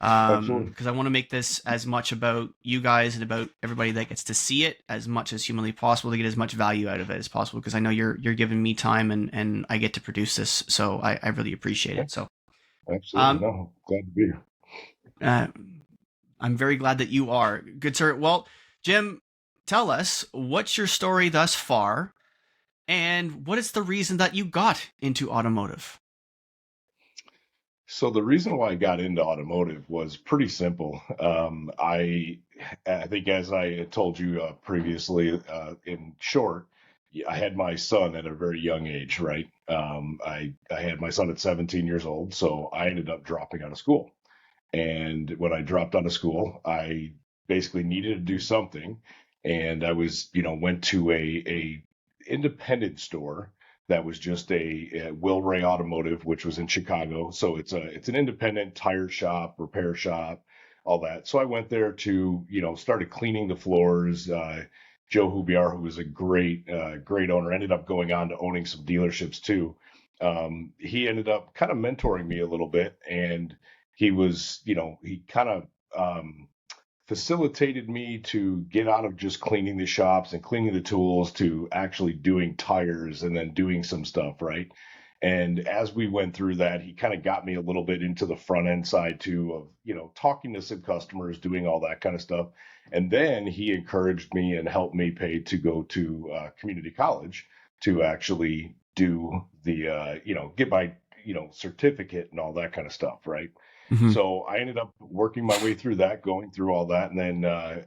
Absolutely. Because I want to make this as much about you guys and about everybody that gets to see it as much as humanly possible to get as much value out of it as possible. Because I know you're giving me time and I get to produce this, so I really appreciate Yeah, it. So absolutely. um, No, glad to be here. uh, I'm very glad that you are, good sir. Well, Jim, tell us what's your story thus far, and what is the reason that you got into automotive? So the reason why I got into automotive was pretty simple. I think, as I had told you previously, in short, I had my son at a very young age, right? I had my son at 17 years old, so I ended up dropping out of school. And when I dropped out of school, I basically needed to do something, and I was, went to a independent store that was just a Wilray Automotive, which was in Chicago. So it's an independent tire shop, repair shop, all that. So I went there to, started cleaning the floors. Joe Hubiar, who was a great owner, ended up going on to owning some dealerships too. He ended up kind of mentoring me a little bit, and he was, he kind of facilitated me to get out of just cleaning the shops and cleaning the tools to actually doing tires and then doing some stuff, right? And as we went through that, he kind of got me a little bit into the front end side too of, talking to some customers, doing all that kind of stuff. And then he encouraged me and helped me pay to go to community college to actually do the, get my, certificate and all that kind of stuff, right? Mm-hmm. So I ended up working my way through that, going through all that, and then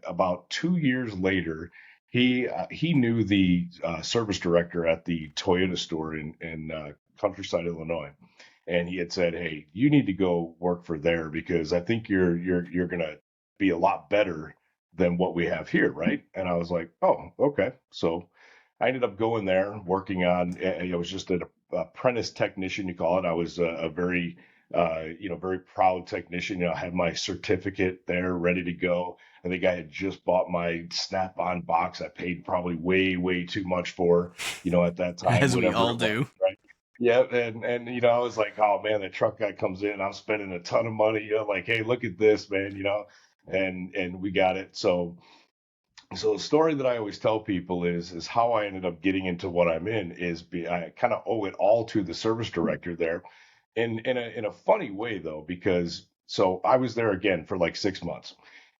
about 2 years later, he knew the service director at the Toyota store in Countryside, Illinois, and he had said, "Hey, you need to go work for there because I think you're gonna be a lot better than what we have here, right?" And I was like, "Oh, okay." So I ended up going there, working on. I was just an apprentice technician, you call it. I was a very very proud technician. I had my certificate there ready to go. I think I had just bought my Snap-on box. I paid probably way, way too much for, at that time, As we whatever all it was, do. right? Yeah, and I was like, oh man, the truck guy comes in, I'm spending a ton of money, like, hey, look at this, man, and we got it. So the story that I always tell people is how I ended up getting into what I'm in I kind of owe it all to the service director there, in a funny way though, because so I was there again for like 6 months,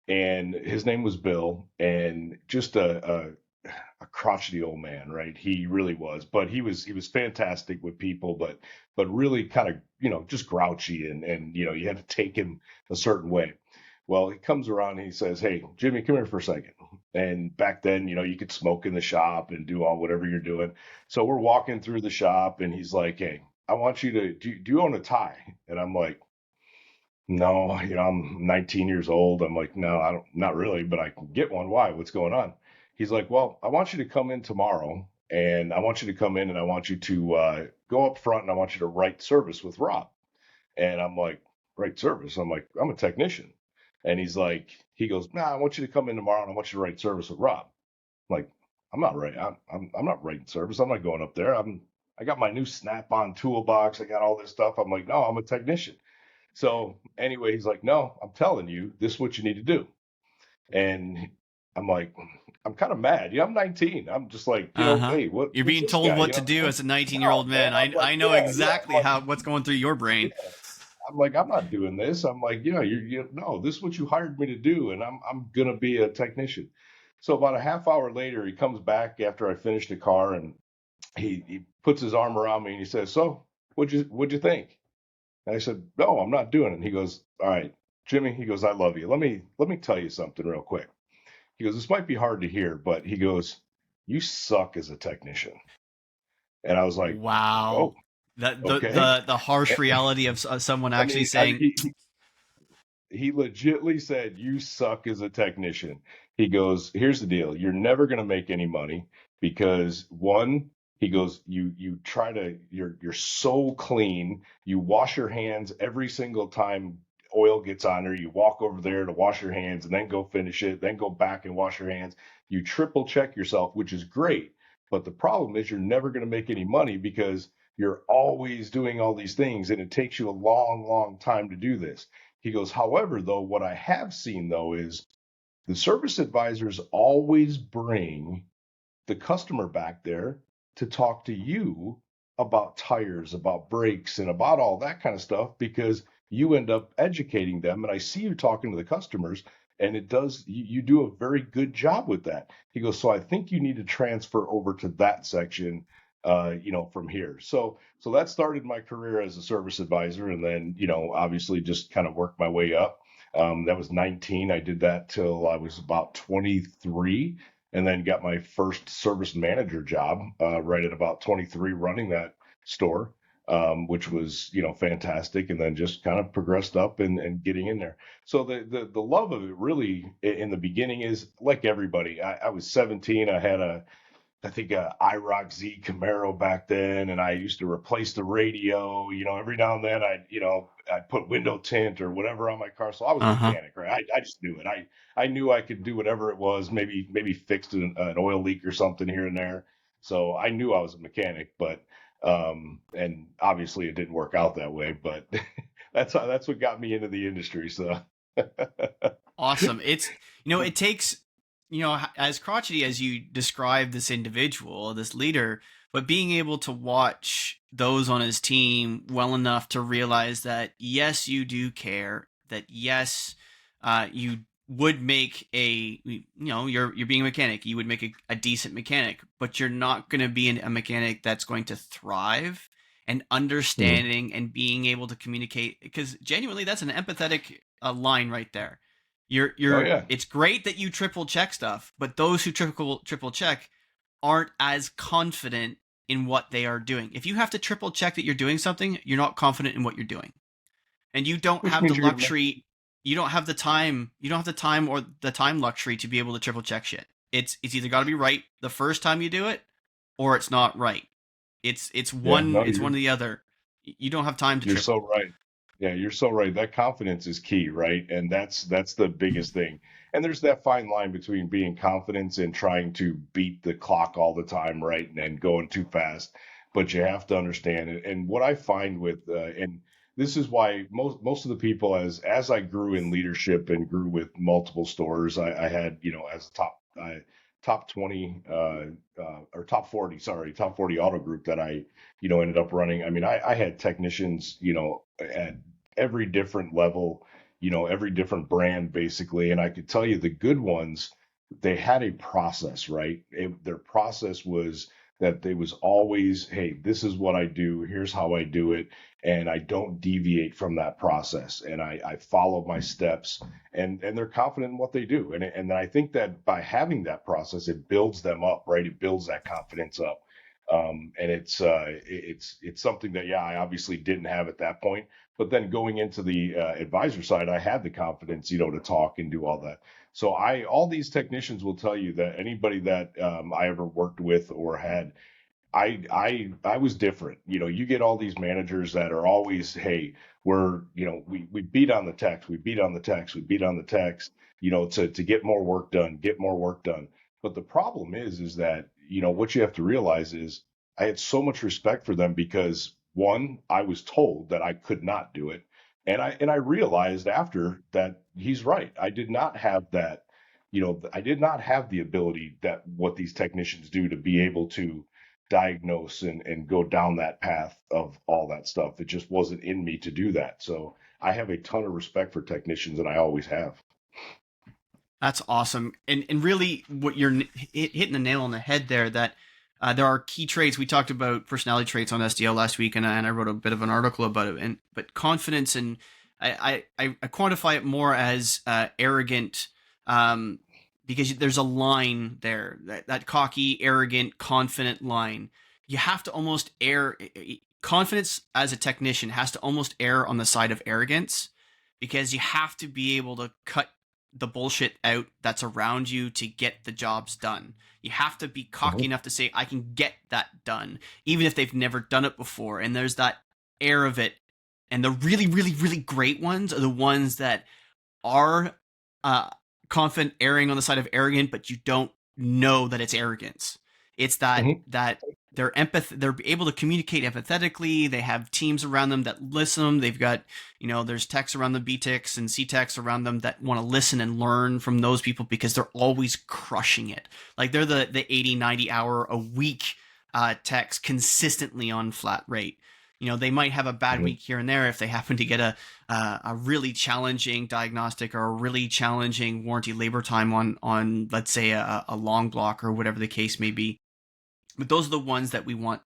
and his name was Bill, and just a crotchety old man, right? He really was, but he was fantastic with people, but really kind of just grouchy, and you had to take him a certain way. Well, he comes around and he says, "Hey, Jimmy, come here for a second." And back then, you could smoke in the shop and do all whatever you're doing. So we're walking through the shop, and he's like, "Hey, I want you to do you own a tie?" And I'm like, "No, I'm 19 years old." I'm like, "No, I don't, not really, but I can get one. Why? What's going on?" He's like, "Well, I want you to come in tomorrow, and I want you to come in, and I want you to go up front, and I want you to write service with Rob." And I'm like, "Write service?" I'm like, "I'm a technician." And he goes, "Nah, I want you to come in tomorrow, and I want you to write service with Rob." I'm like, "I'm not right. I'm not writing service. I'm not going up there. I got my new Snap-on toolbox. I got all this stuff." I'm like, "No, I'm a technician." So anyway, he's like, "No, I'm telling you, this is what you need to do." And I'm like, I'm kind of mad. I'm 19. I'm just like, Uh-huh. hey, You're who's being this told guy? what to do as a 19-year-old No, man. man. I'm like, I know yeah. I'm exactly like, how what's going through your brain. yeah. I'm like, I'm not doing this. I'm like, yeah, no, this is what you hired me to do, and I'm gonna be a technician. So about a half hour later, he comes back after I finished the car, and he puts his arm around me and he says, "So, what'd you think?" And I said, "No, I'm not doing it." And he goes, "All right, Jimmy," he goes, "I love you. Let me tell you something real quick." He goes, "This might be hard to hear, but," he goes, "you suck as a technician." And I was like, "Oh, Wow. That okay." the harsh reality of someone I actually mean, saying, he legitimately said, "You suck as a technician." He goes, "Here's the deal. You're never going to make any money because one," he goes, "you try to you're so clean. You wash your hands every single time oil gets on there. You walk over there to wash your hands and then go finish it, then go back and wash your hands. You triple check yourself, which is great. But the problem is you're never going to make any money because you're always doing all these things and it takes you a long, long time to do this." He goes, however, though, what I have seen though is the service advisors always bring the customer back there to talk to you about tires, about brakes, and about all that kind of stuff because you end up educating them. And I see you talking to the customers, and you do a very good job with that. He goes, so I think you need to transfer over to that section, from here. So that started my career as a service advisor, and then, obviously just kind of worked my way up. That was 19. I did that till I was about 23, and then got my first service manager job right at about 23 running that store, which was fantastic, and then just kind of progressed up and getting in there. So the love of it really in the beginning is like everybody. I was 17. I had I think a IROC Z Camaro back then, and I used to replace the radio. Every now and then I'd put window tint or whatever on my car. So I was a Uh-huh. mechanic, right? I just knew it. I knew I could do whatever it was. Maybe fixed an oil leak or something here and there. So I knew I was a mechanic, but and obviously it didn't work out that way. But that's what got me into the industry. So Awesome. It takes, as crotchety as you describe this individual, this leader, but being able to watch those on his team well enough to realize that, yes, you do care, that yes, you would make you're being a mechanic, you would make a decent mechanic, but you're not going to be a mechanic that's going to thrive and Mm. understanding and being able to communicate, because genuinely that's an empathetic line right there. Oh You're yeah. It's great that you triple check stuff, but those who triple check aren't as confident in what they are doing. If you have to triple check that you're doing something, you're not confident in what you're doing. And you don't Which have the means you're gonna make. luxury, you don't have the time or the time luxury to be able to triple check shit. It's either got to be right the first time you do it, or it's not right. Yeah, no, It's one or the other. You don't have time to you're so triple. right. Yeah, you're so right. That confidence is key, right? And that's the biggest thing. And there's that fine line between being confident and trying to beat the clock all the time, right? And going too fast. But you have to understand it. And what I find and this is why most of the people, as I grew in leadership and grew with multiple stores, I had, as a top 20 or top 40, sorry, top 40 auto group that I ended up running. I mean, I had technicians, at every different level, every different brand basically. And I could tell you the good ones, they had a process, right? Their process was that they was always, hey, this is what I do. Here's how I do it. And I don't deviate from that process. And I follow my steps, and they're confident in what they do. And I think that by having that process, it builds them up, right? It builds that confidence up. And it's something that, yeah, I obviously didn't have at that point. But then going into the advisor side, I had the confidence, to talk and do all that. So all these technicians will tell you that anybody that I ever worked with or had, I was different. You get all these managers that are always, hey, we beat on the text, we beat on the text, we beat on the text, to get more work done, get more work done. But the problem is that, what you have to realize is I had so much respect for them because one, I was told that I could not do it. And I realized after that he's right. I did not have that, I did not have the ability that what these technicians do to be able to diagnose and go down that path of all that stuff. It just wasn't in me to do that. So I have a ton of respect for technicians, and I always have. That's awesome. And really, what you're hitting the nail on the head there. That there are key traits. We talked about personality traits on SDL last week, and I wrote a bit of an article about it. But confidence, and I quantify it more as arrogant, because there's a line there, that cocky, arrogant, confident line. You have to almost err. Confidence as a technician has to almost err on the side of arrogance, because you have to be able to cut the bullshit out that's around you to get the jobs done. You have to be cocky Mhm. enough to say, I can get that done, even if they've never done it before. And there's that air of it. And the really, really, really great ones are the ones that are uh, confident, erring on the side of arrogant, but you don't know that it's arrogance. It's that Hmm. they're able to communicate empathetically. They have teams around them that listen. They've got, there's techs around them, B techs and C techs around them that want to listen and learn from those people because they're always crushing it. Like they're the 80, 90 hour a week techs consistently on flat rate. They might have a bad Hmm. week here and there if they happen to get a really challenging diagnostic or a really challenging warranty labor time on let's say a long block or whatever the case may be. But those are the ones that we want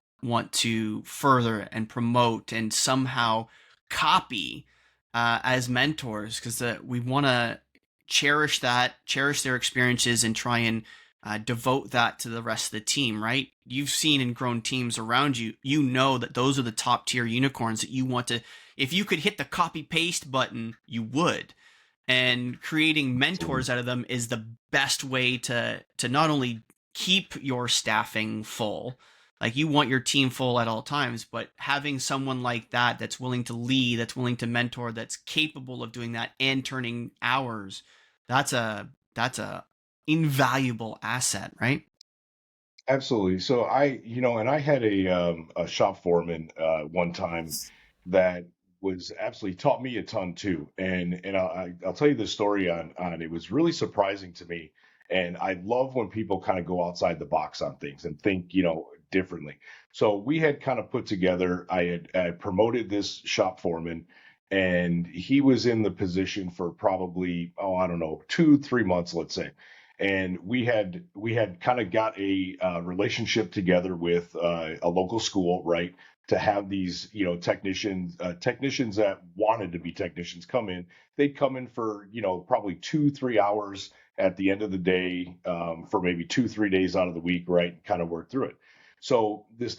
to further and promote and somehow copy as mentors, because we want to cherish their experiences, and try and devote that to the rest of the team. Right? You've seen and grown teams around you. You know that those are the top tier unicorns that you want to. If you could hit the copy paste button, you would. And creating Absolutely. mentors out of them is the best way to not only keep your staffing full, like you want your team full at all times, but having someone like that that's willing to lead, that's willing to mentor, that's capable of doing that and turning hours, that's a invaluable asset, right? Absolutely. So and I had a shop foreman one time that was absolutely taught me a ton too. And I'll tell you the story on it was really surprising to me. And I love when people kind of go outside the box on things and think, differently. So we had kind of put together, I promoted this shop foreman, and he was in the position for probably, oh, I don't know, 2, 3 months, let's say. And we had kind of got a relationship together with a local school, right, to have these technicians that wanted to be technicians come in. They'd come in for probably 2, 3 hours at the end of the day, for maybe 2, 3 days out of the week, right, kind of work through it. So this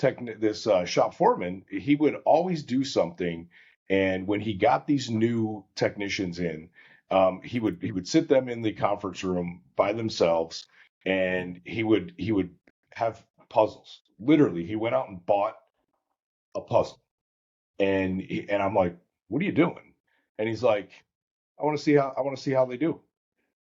shop foreman, he would always do something, and when he got these new technicians in, he would sit them in the conference room by themselves, and he would have puzzles. Literally, he went out and bought a puzzle, and I'm like, "What are you doing?" And he's like, "I want to see how they do."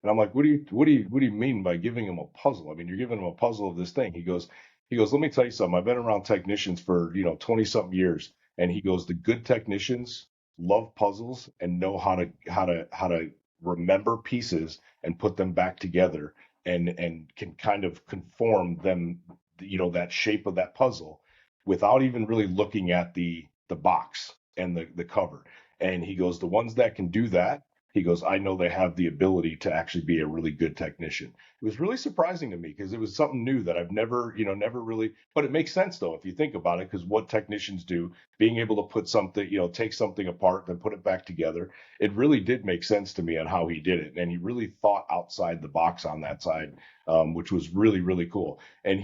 And I'm like, what do you mean by giving him a puzzle? I mean, you're giving him a puzzle of this thing. He goes, let me tell you something. I've been around technicians for, 20 something years. And he goes, the good technicians love puzzles and know how to remember pieces and put them back together, and can kind of conform them, that shape of that puzzle without even really looking at the box and the cover. And he goes, the ones that can do that, he goes, I know they have the ability to actually be a really good technician. It was really surprising to me because it was something new that I've never really, but it makes sense though, if you think about it, because what technicians do, being able to put something, take something apart, then put it back together, it really did make sense to me on how he did it. And he really thought outside the box on that side, which was really, really cool. And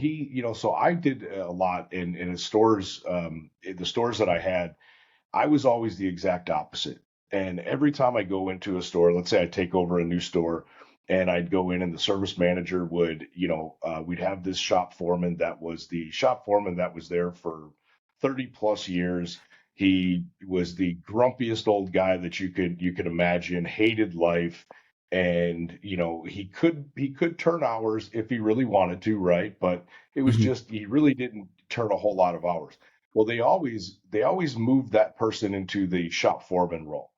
so I did a lot in his stores, in the stores that I had. I was always the exact opposite. And every time I go into a store, let's say I take over a new store, and I'd go in and the service manager would, we'd have this shop foreman that was the shop foreman that was there for 30 plus years. He was the grumpiest old guy that you could imagine, hated life. And, he could turn hours if he really wanted to, right? But it was Mm-hmm. just, he really didn't turn a whole lot of hours. Well, they always moved that person into the shop foreman role.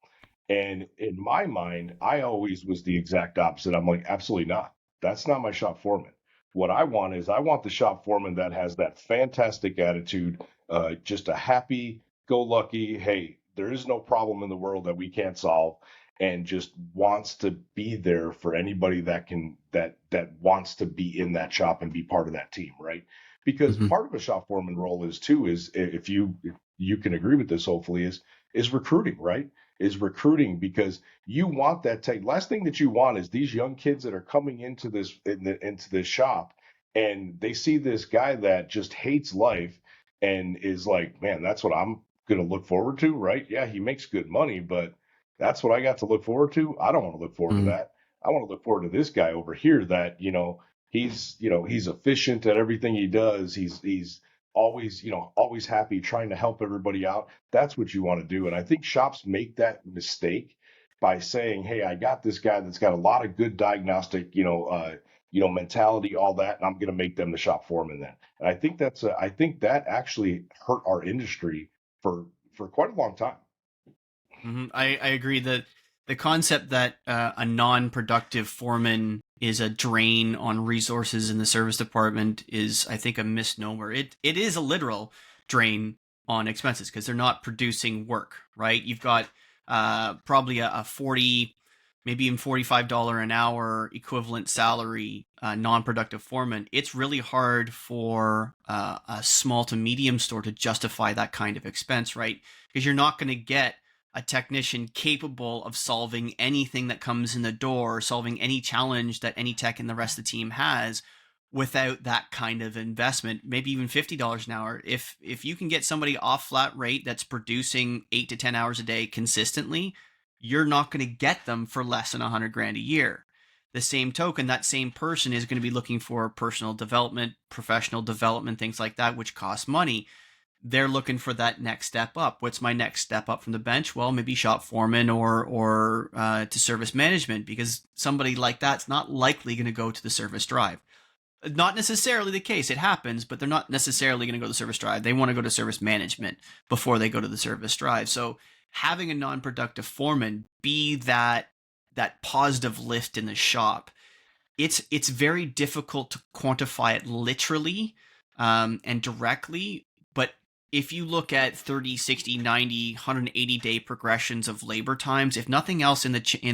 And in my mind, I always was the exact opposite. I'm like, absolutely not. That's not my shop foreman. What I want the shop foreman that has that fantastic attitude, just a happy go lucky, hey, there is no problem in the world that we can't solve, and just wants to be there for anybody that wants to be in that shop and be part of that team, right? Because Mm-hmm. part of a shop foreman role is too, is if you can agree with this, hopefully, is recruiting, right? Is recruiting, because you want that tech. Last thing that you want is these young kids that are coming into this shop, and they see this guy that just hates life and is like, man, that's what I'm going to look forward to, right? Yeah, he makes good money, but that's what I got to look forward to. I don't want to look forward to Mm-hmm. that. I want to look forward to this guy over here that, he's efficient at everything he does. He's always happy trying to help everybody out. That's what you want to do. And I think shops make that mistake by saying, hey, I got this guy that's got a lot of good diagnostic, mentality, all that, and I'm going to make them the shop foreman then. And I think that actually hurt our industry for quite a long time. I agree that the concept that a non-productive foreman is a drain on resources in the service department is, I think, a misnomer. It is a literal drain on expenses because they're not producing work, right? You've got probably a 40, maybe even $45 an hour equivalent salary non-productive foreman. It's really hard for a small to medium store to justify that kind of expense, right? Because you're not going to get a technician capable of solving anything that comes in the door, solving any challenge that any tech in the rest of the team has without that kind of investment, maybe even $50 an hour. If you can get somebody off flat rate that's producing 8 to 10 hours a day consistently, you're not going to get them for less than 100 grand a year. The same token, that same person is going to be looking for personal development, professional development, things like that, which cost money. They're looking for that next step up. What's my next step up from the bench? Well, maybe shop foreman or to service management, because somebody like that's not likely going to go to the service drive. Not necessarily the case. It happens, but they're not necessarily going to go to the service drive. They want to go to service management before they go to the service drive. So having a non-productive foreman be that positive lift in the shop, it's very difficult to quantify it literally and directly. But if you look at 30, 60, 90, 180 day progressions of labor times, if nothing else in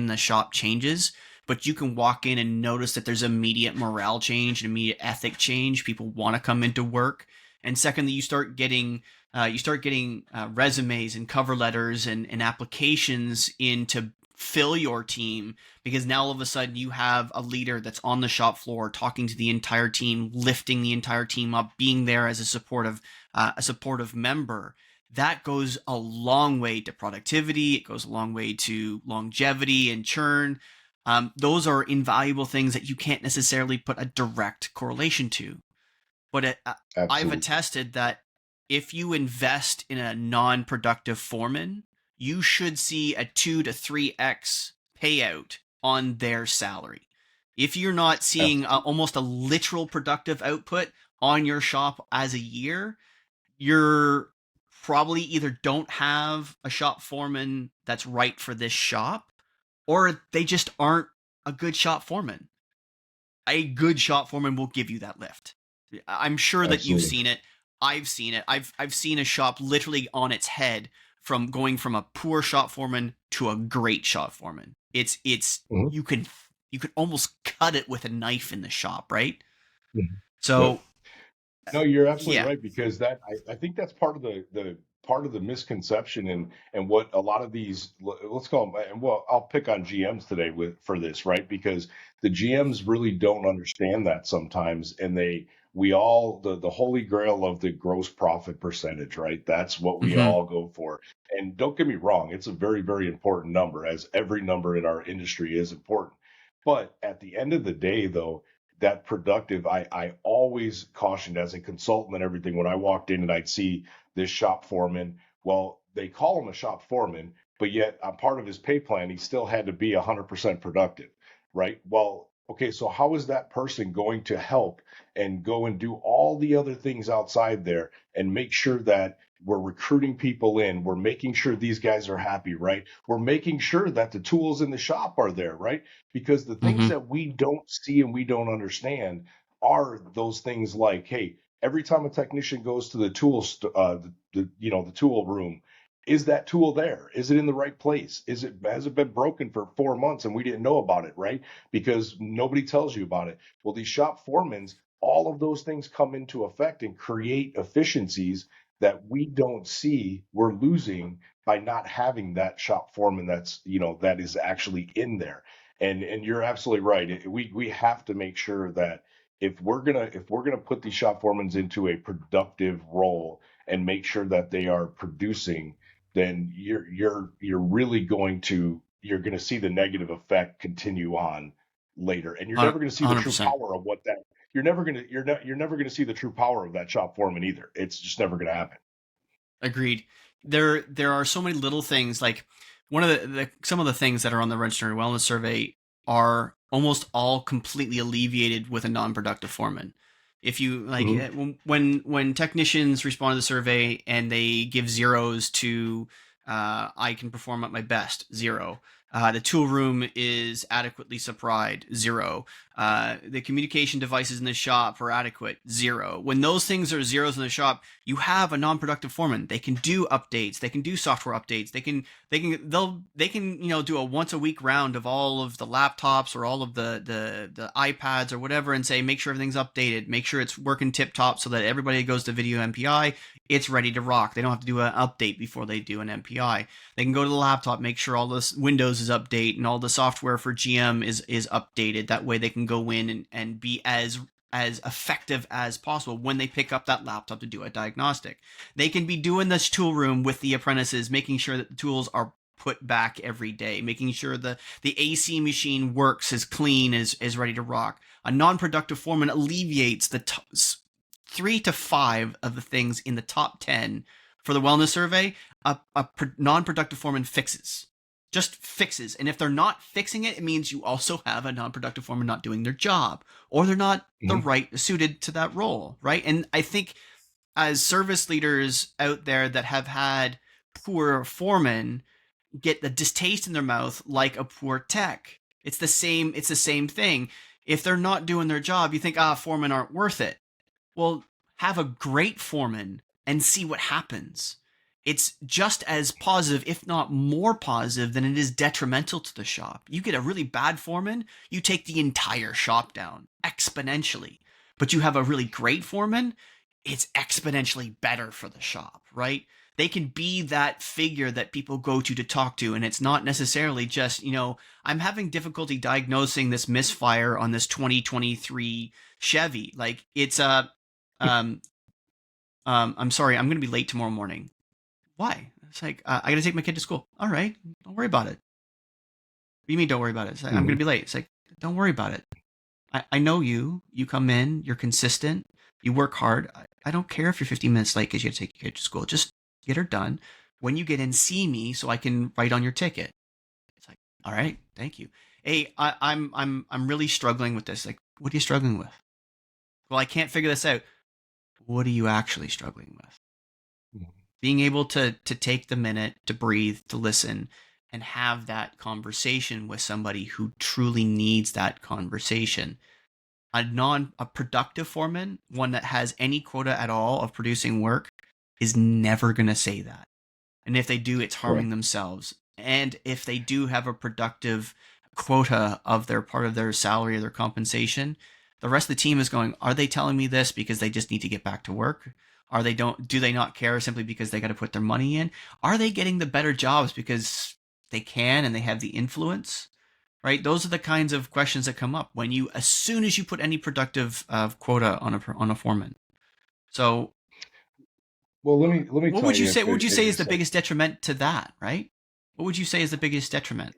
the shop changes, but you can walk in and notice that there's immediate morale change, an immediate ethic change. People want to come into work. And secondly, you start getting resumes and cover letters and applications in to fill your team, because now all of a sudden you have a leader that's on the shop floor talking to the entire team, lifting the entire team up, being there as a supportive member. That goes a long way to productivity. It goes a long way to longevity and churn. Those are invaluable things that you can't necessarily put a direct correlation to. But I've Absolutely. attested that if you invest in a non-productive foreman, you should see a 2 to 3x payout on their salary. If you're not seeing almost a literal productive output on your shop as a year, you're probably either don't have a shop foreman that's right for this shop, or they just aren't a good shop foreman. A good shop foreman will give you that lift. I'm sure that you've Absolutely. seen it. I've seen it. I've seen a shop literally on its head from going from a poor shop foreman to a great shop foreman. It's Hmm. you can almost cut it with a knife in the shop, right? Yep. So No, you're absolutely yeah. right, because I think that's part of the part of the misconception, and what a lot of these, let's call them, and well, I'll pick on GMs today for this, right? Because the GMs really don't understand that sometimes, and we all, the holy grail of the gross profit percentage, right? That's what we Mm-hmm. all go for. And don't get me wrong, it's a very, very important number, as every number in our industry is important. But at the end of the day, though, that productive, I always cautioned as a consultant and everything, when I walked in and I'd see this shop foreman. Well, they call him a shop foreman, but yet on part of his pay plan, he still had to be 100% productive, right? Well, okay, so how is that person going to help and go and do all the other things outside there and make sure that we're recruiting people in, we're making sure these guys are happy, right? We're making sure that the tools in the shop are there, right? Because the things Mm-hmm. that we don't see and we don't understand are those things like, hey, every time a technician goes to the the tool room, is that tool there? Is it in the right place? Has it been broken for 4 months and we didn't know about it, right? Because nobody tells you about it. Well, these shop foremans, all of those things come into effect and create efficiencies that we don't see we're losing by not having that shop foreman that is actually in there. And you're absolutely right. We have to make sure that if we're gonna put these shop foremans into a productive role and make sure that they are producing, then you're really you're gonna see the negative effect continue on later, and you're never gonna see the true 100%. power of what that. You're never gonna see the true power of that shop foreman either. It's just never gonna happen. Agreed. There are so many little things, like one of some of the things that are on the Registered Wellness Survey are almost all completely alleviated with a non-productive foreman. If you like, Hmm. when technicians respond to the survey and they give zeros to I can perform at my best, zero. The tool room is adequately supplied, zero. The communication devices in the shop are adequate, zero. When those things are zeros in the shop, you have a non-productive foreman. They can do updates, they can do software updates, they can do a once a week round of all of the laptops or all of the iPads or whatever, and say make sure everything's updated, make sure it's working tip top, so that everybody that goes to video MPI, it's ready to rock. They don't have to do an update before they do an MPI. They can go to the laptop, make sure all this Windows is updated and all the software for GM is updated. That way they can go in and be as effective as possible when they pick up that laptop to do a diagnostic. They can be doing this tool room with the apprentices, making sure that the tools are put back every day, making sure the AC machine works, is clean, is ready to rock. A non-productive foreman alleviates the 3 to 5 of the things in the top 10 for the wellness survey. A non-productive foreman fixes. Just fixes. And if they're not fixing it, it means you also have a non-productive foreman not doing their job, or they're not the Hmm. right suited to that role, right? And I think as service leaders out there that have had poor foremen get the distaste in their mouth like a poor tech. It's the same thing. If they're not doing their job, you think, foremen aren't worth it. Well, have a great foreman and see what happens. It's just as positive, if not more positive, than it is detrimental to the shop. You get a really bad foreman, you take the entire shop down exponentially. But you have a really great foreman, it's exponentially better for the shop, right? They can be that figure that people go to talk to, and it's not necessarily just, I'm having difficulty diagnosing this misfire on this 2023 Chevy. Like, it's a um, I'm sorry, I'm going to be late tomorrow morning. Why? It's like, I got to take my kid to school. All right, don't worry about it. What do you mean, don't worry about it? It's like, I'm going Hmm. to be late. It's like, don't worry about it. I know you. You come in, you're consistent, you work hard. I don't care if you're 15 minutes late because you have to take your kid to school. Just get her done. When you get in, see me so I can write on your ticket. It's like, all right, thank you. Hey, I'm really struggling with this. Like, what are you struggling with? Well, I can't figure this out. What are you actually struggling with? Being able to take the minute to breathe, to listen, and have that conversation with somebody who truly needs that conversation. A productive foreman, one that has any quota at all of producing work, is never going to say that. And if they do, it's harming Correct. themselves. And if they do have a productive quota of their part of their salary or their compensation, the rest of the team is going, are they telling me this because they just need to get back to work? Are they don't do they not care simply because they got to put their money in? Are they getting the better jobs because they can and they have the influence? Right? Those are the kinds of questions that come up when you, as soon as you put any productive quota on a foreman. So, Well, let me what tell would you you, say? if What would you as say you is the said, biggest detriment to that? Right? What would you say is the biggest detriment?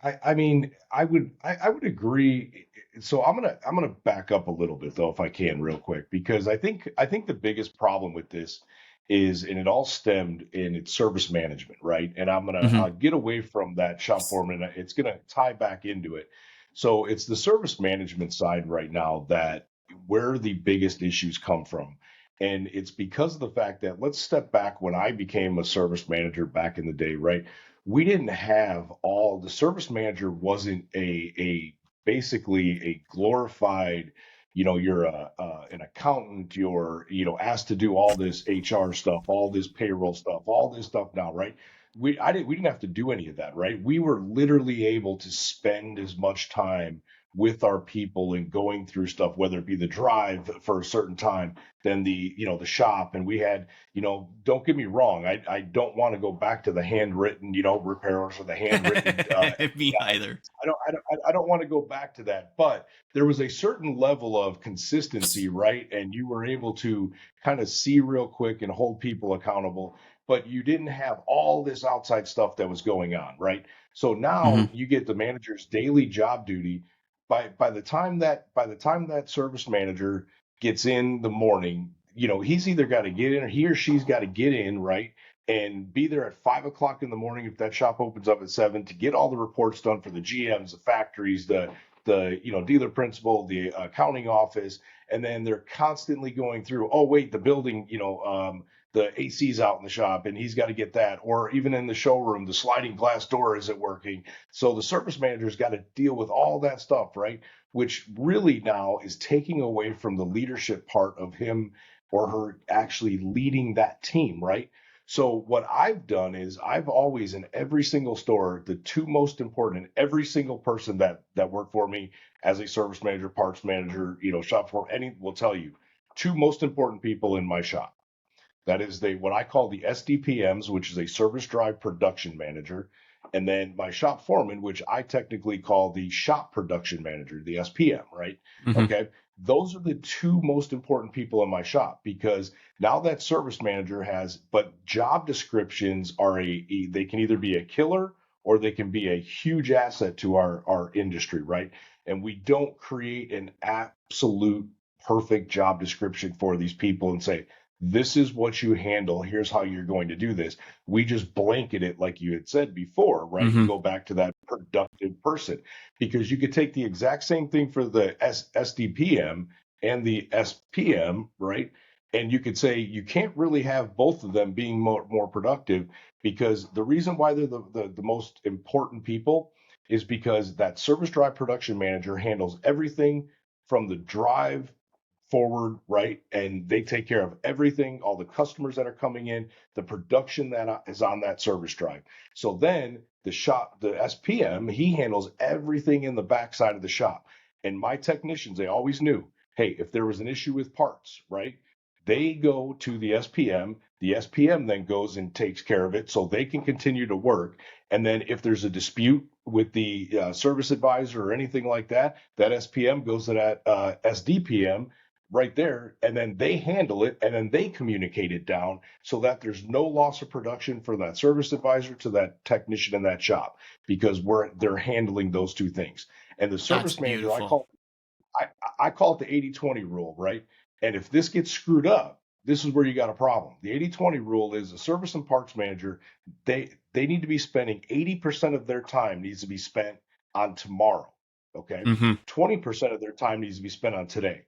I mean, I would agree. So I'm gonna back up a little bit though, if I can, real quick, because I think the biggest problem with this is, and it all stemmed in its service management, right? And Mm-hmm. I'll get away from that shop foreman. It's gonna tie back into it. So it's the service management side right now that where the biggest issues come from. And it's because of the fact that, let's step back, when I became a service manager back in the day, right? We didn't have all the service manager wasn't a basically a glorified, you're an accountant, you're asked to do all this HR stuff, all this payroll stuff, all this stuff now, right? We didn't have to do any of that, right? We were literally able to spend as much time with our people and going through stuff, whether it be the drive for a certain time, then the shop. And we had, don't get me wrong, I don't want to go back to the handwritten, repairs or the handwritten. Me either. I don't want to go back to that, but there was a certain level of consistency, right? And you were able to kind of see real quick and hold people accountable, but you didn't have all this outside stuff that was going on, right? So Mm-hmm. now you get the manager's daily job duty. By the time that service manager gets in the morning, he's either got to get in, or he or she's got to get in, right? and be there at 5 o'clock in the morning if that shop opens up at 7 to get all the reports done for the GMs, the factories, the dealer principal, the accounting office, and then they're constantly going through. Oh wait, the building, the AC's out in the shop, and he's got to get that. Or even in the showroom, the sliding glass door isn't working. So the service manager's got to deal with all that stuff, right? Which really now is taking away from the leadership part of him or her actually leading that team, right? So what I've done is I've always in every single store, the two most important, every single person that worked for me as a service manager, parts manager, shop for any will tell you, two most important people in my shop. That is what I call the SDPMs, which is a service drive production manager, and then my shop foreman, which I technically call the shop production manager, the SPM, right? Mm-hmm. Okay. Those are the two most important people in my shop because now that service manager but job descriptions are they can either be a killer or they can be a huge asset to our industry, right? And we don't create an absolute perfect job description for these people and say, this is what you handle. Here's how you're going to do this. We just blanket it like you had said before, right? Mm-hmm. And go back to that productive person because you could take the exact same thing for the SDPM and the SPM, right? And you could say you can't really have both of them being more productive because the reason why they're the most important people is because that service drive production manager handles everything from the drive forward, right? And they take care of everything, all the customers that are coming in, the production that is on that service drive. So then the SPM, he handles everything in the backside of the shop. And my technicians, they always knew, hey, if there was an issue with parts, right? They go to the SPM. The SPM then goes and takes care of it so they can continue to work. And then if there's a dispute with the service advisor or anything like that, that SPM goes to that SDPM right there, and then they handle it, and then they communicate it down so that there's no loss of production from that service advisor to that technician in that shop because they're handling those two things. And the That's service manager, beautiful. I call it the 80-20 rule, right? And if this gets screwed up, this is where you got a problem. The 80-20 rule is a service and parts manager, they need to be spending 80% of their time needs to be spent on tomorrow. Okay. Mm-hmm. 20% of their time needs to be spent on today.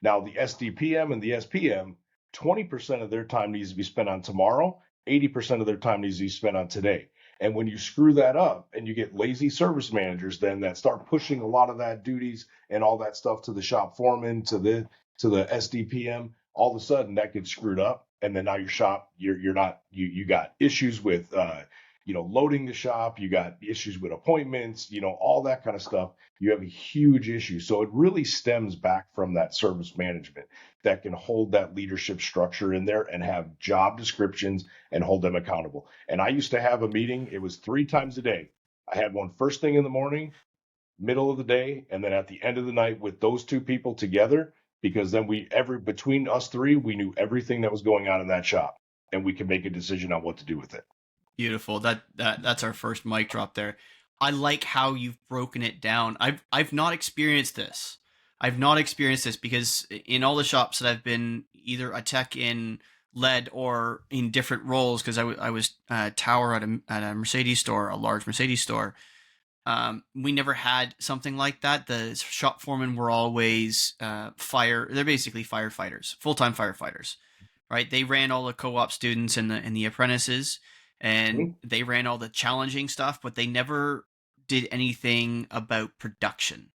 Now the SDPM and the SPM, 20% of their time needs to be spent on tomorrow, 80% of their time needs to be spent on today. And when you screw that up and you get lazy service managers then that start pushing a lot of that duties and all that stuff to the shop foreman, to the SDPM, all of a sudden that gets screwed up. And then now your shop, you're not you got issues with loading the shop, you got issues with appointments, all that kind of stuff. You have a huge issue. So it really stems back from that service management that can hold that leadership structure in there and have job descriptions and hold them accountable. And I used to have a meeting, it was 3 times a day. I had one first thing in the morning, middle of the day, and then at the end of the night with those two people together, because then between us three, we knew everything that was going on in that shop and we could make a decision on what to do with it. Beautiful. That's our first mic drop there. I like how you've broken it down. I've not experienced this. I've not experienced this because in all the shops that I've been either a tech in, led, or in different roles, because I was tower at a Mercedes store, a large Mercedes store. We never had something like that. The shop foremen were always they're basically firefighters, full-time firefighters, right? They ran all the co-op students and the apprentices, and Mhm. they ran all the challenging stuff, but they never did anything about production.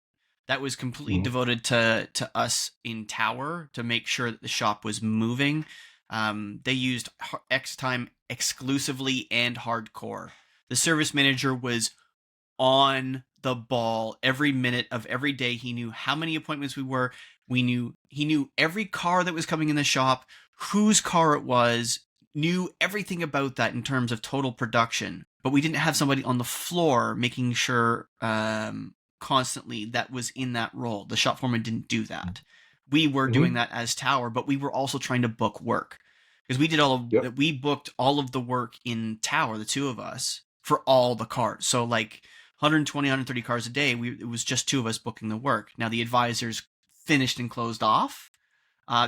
That was completely Mhm. devoted to us in tower to make sure that the shop was moving. They used X time exclusively and hardcore. The service manager was on the ball every minute of every day. He knew how many appointments we were. He knew every car that was coming in the shop, whose car it was, knew everything about that in terms of total production. But we didn't have somebody on the floor making sure constantly that was in that role. The shop foreman didn't do that. We were doing Mhm. that as tower, but we were also trying to book work because Yep. we booked all of the work in tower, the two of us, for all the cars. So like 120, 130 cars a day. It was just two of us booking the work. Now the advisors finished and closed off,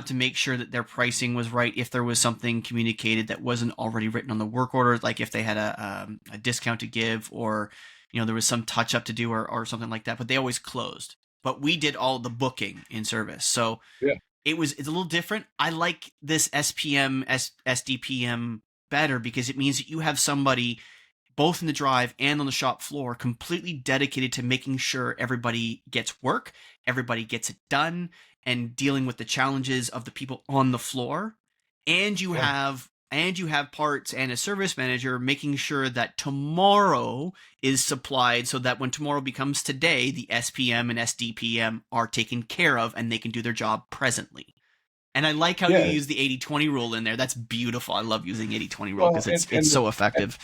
to make sure that their pricing was right. If there was something communicated that wasn't already written on the work order, like if they had a discount to give, or there was some touch up to do, or something like that. But they always closed. But we did all the booking in service, so Yeah. it's a little different. I like this SDPM better because it means that you have somebody both in the drive and on the shop floor, completely dedicated to making sure everybody gets work, everybody gets it done, and dealing with the challenges of the people on the floor. And you Yeah. have parts and a service manager making sure that tomorrow is supplied, so that when tomorrow becomes today, the SPM and SDPM are taken care of and they can do their job presently. And I like how you Yeah. use the 80-20 rule in there. That's beautiful. I love using 80-20 rule Well, because it's so effective.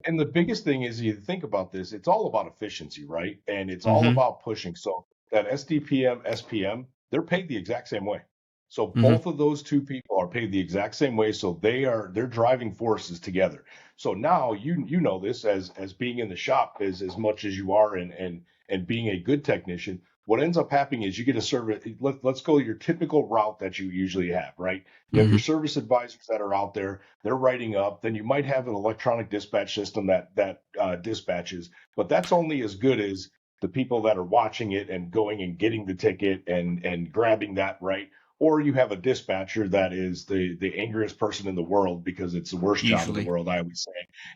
and the biggest thing is, you think about this, it's all about efficiency, right? And it's all Mm-hmm. about pushing. So that SDPM, SPM, they're paid the exact same way. So Mm-hmm. both of those two people are paid the exact same way. So they're driving forces together. So now you know this as being in the shop as much as you are, and being a good technician. What ends up happening is you get a service. Let's go your typical route that you usually have, right? You have your Mm-hmm. service advisors that are out there. They're writing up. Then you might have an electronic dispatch system that dispatches, but that's only as good as the people that are watching it and going and getting the ticket and grabbing that, right. Or you have a dispatcher that is the angriest person in the world because it's the worst job in the Usually. world. I always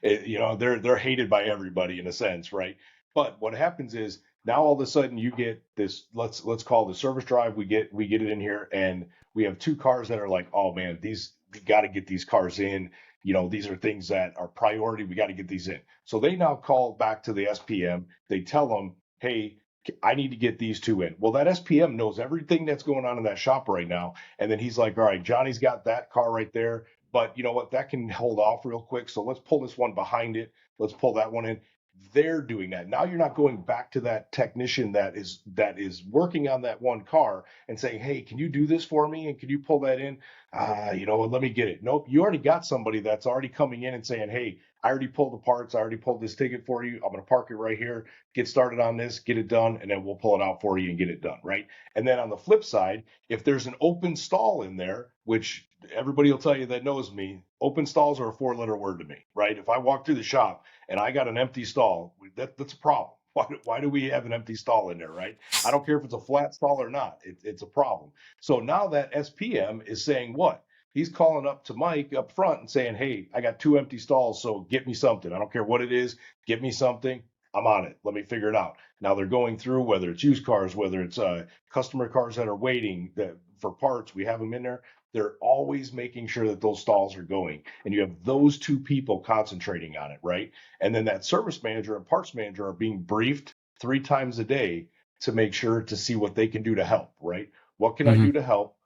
say, they're hated by everybody in a sense, right? But what happens is now all of a sudden you get this. Let's call the service drive. We get it in here, and we have two cars that are like, oh man, these we got to get these cars in. These are things that are priority. We got to get these in. So they now call back to the SPM. They tell them, hey, I need to get these two in. Well, that SPM knows everything that's going on in that shop right now. And then he's like, all right, Johnny's got that car right there. But you know what? That can hold off real quick. So let's pull this one behind it. Let's pull that one in. They're doing that. Now you're not going back to that technician that is working on that one car and saying, hey, can you do this for me? And can you pull that in? Let me get it. Nope. You already got somebody that's already coming in and saying, hey, I already pulled the parts. I already pulled this ticket for you. I'm going to park it right here, get started on this, get it done, and then we'll pull it out for you and get it done, right? And then on the flip side, if there's an open stall in there, which everybody will tell you that knows me, open stalls are a four-letter word to me, right? If I walk through the shop and I got an empty stall, that's a problem. Why do we have an empty stall in there, right? I don't care if it's a flat stall or not. It's a problem. So now that SPM is saying what? He's calling up to Mike up front and saying, hey, I got two empty stalls, so get me something. I don't care what it is. Get me something. I'm on it. Let me figure it out. Now they're going through, whether it's used cars, whether it's customer cars that are waiting for parts, we have them in there. They're always making sure that those stalls are going. And you have those two people concentrating on it, right? And then that service manager and parts manager are being briefed 3 times a day to make sure to see what they can do to help, right? What can I Mm-hmm. do to help?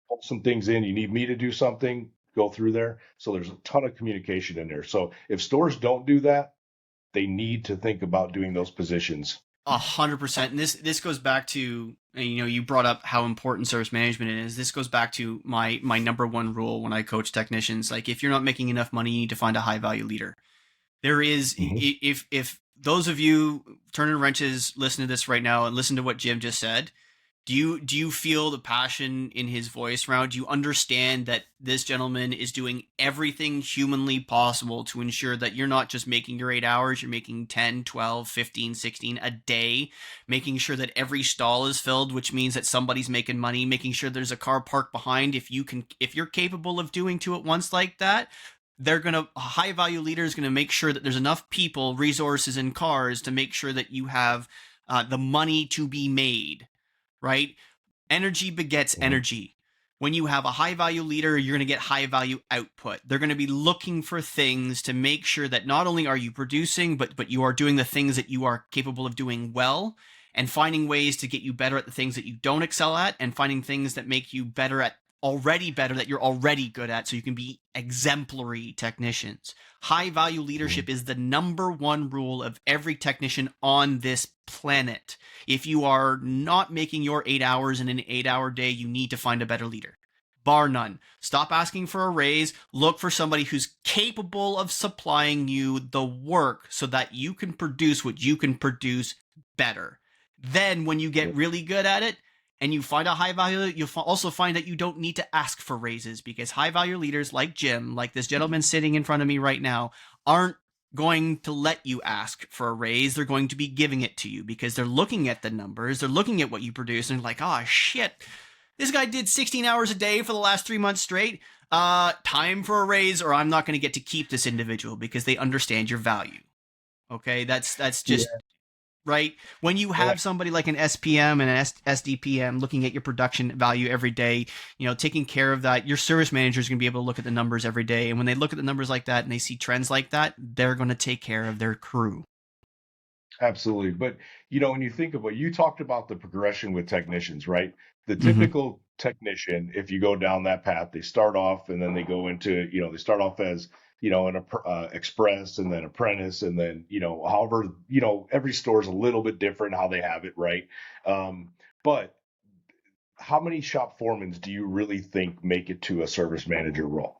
Put some things in. You need me to do something, go through there. So there's a ton of communication in there. So if stores don't do that, they need to think about doing those positions. 100%. And this goes back to, you brought up how important service management is. This goes back to my number one rule when I coach technicians. Like, if you're not making enough money, you need to find a high value leader. There is, Mm-hmm. if those of you turning wrenches listen to this right now and listen to what Jim just said, do you feel the passion in his voice, Round? Do you understand that this gentleman is doing everything humanly possible to ensure that you're not just making your 8 hours, you're making 10, 12, 15, 16 a day, making sure that every stall is filled, which means that somebody's making money, making sure there's a car parked behind. If you're capable of doing two at once like that, a high value leader is going to make sure that there's enough people, resources, and cars to make sure that you have the money to be made, right? Energy begets Mm-hmm. energy. When you have a high value leader, you're going to get high value output. They're going to be looking for things to make sure that not only are you producing, but you are doing the things that you are capable of doing well, and finding ways to get you better at the things that you don't excel at, and finding things that make you better that you're already good at, so you can be exemplary technicians. High value leadership is the number one rule of every technician on this planet. If you are not making your 8 hours in an 8-hour day, you need to find a better leader. Bar none. Stop asking for a raise. Look for somebody who's capable of supplying you the work so that you can produce what you can produce better. Then, when you get Yep. really good at it, and you find a high value, you'll also find that you don't need to ask for raises, because high value leaders like Jim, like this gentleman sitting in front of me right now, aren't going to let you ask for a raise. They're going to be giving it to you because they're looking at the numbers, they're looking at what you produce, and they're like, oh shit, this guy did 16 hours a day for the last 3 months straight. Time for a raise, or I'm not going to get to keep this individual, because they understand your value. Okay, that's just Yeah. right. When you And have somebody like an SPM and an SDPM looking at your production value every day, taking care of that, your service manager is going to be able to look at the numbers every day. And when they look at the numbers like that and they see trends like that, they're going to take care of their crew. absolutely. But when you think about, you talked about the progression with technicians, right? The Mm-hmm. typical technician, if you go down that path, they start off and then they go into, they start off as, an express and then apprentice and then, however, every store is a little bit different how they have it, right? But how many shop foremans do you really think make it to a service manager role?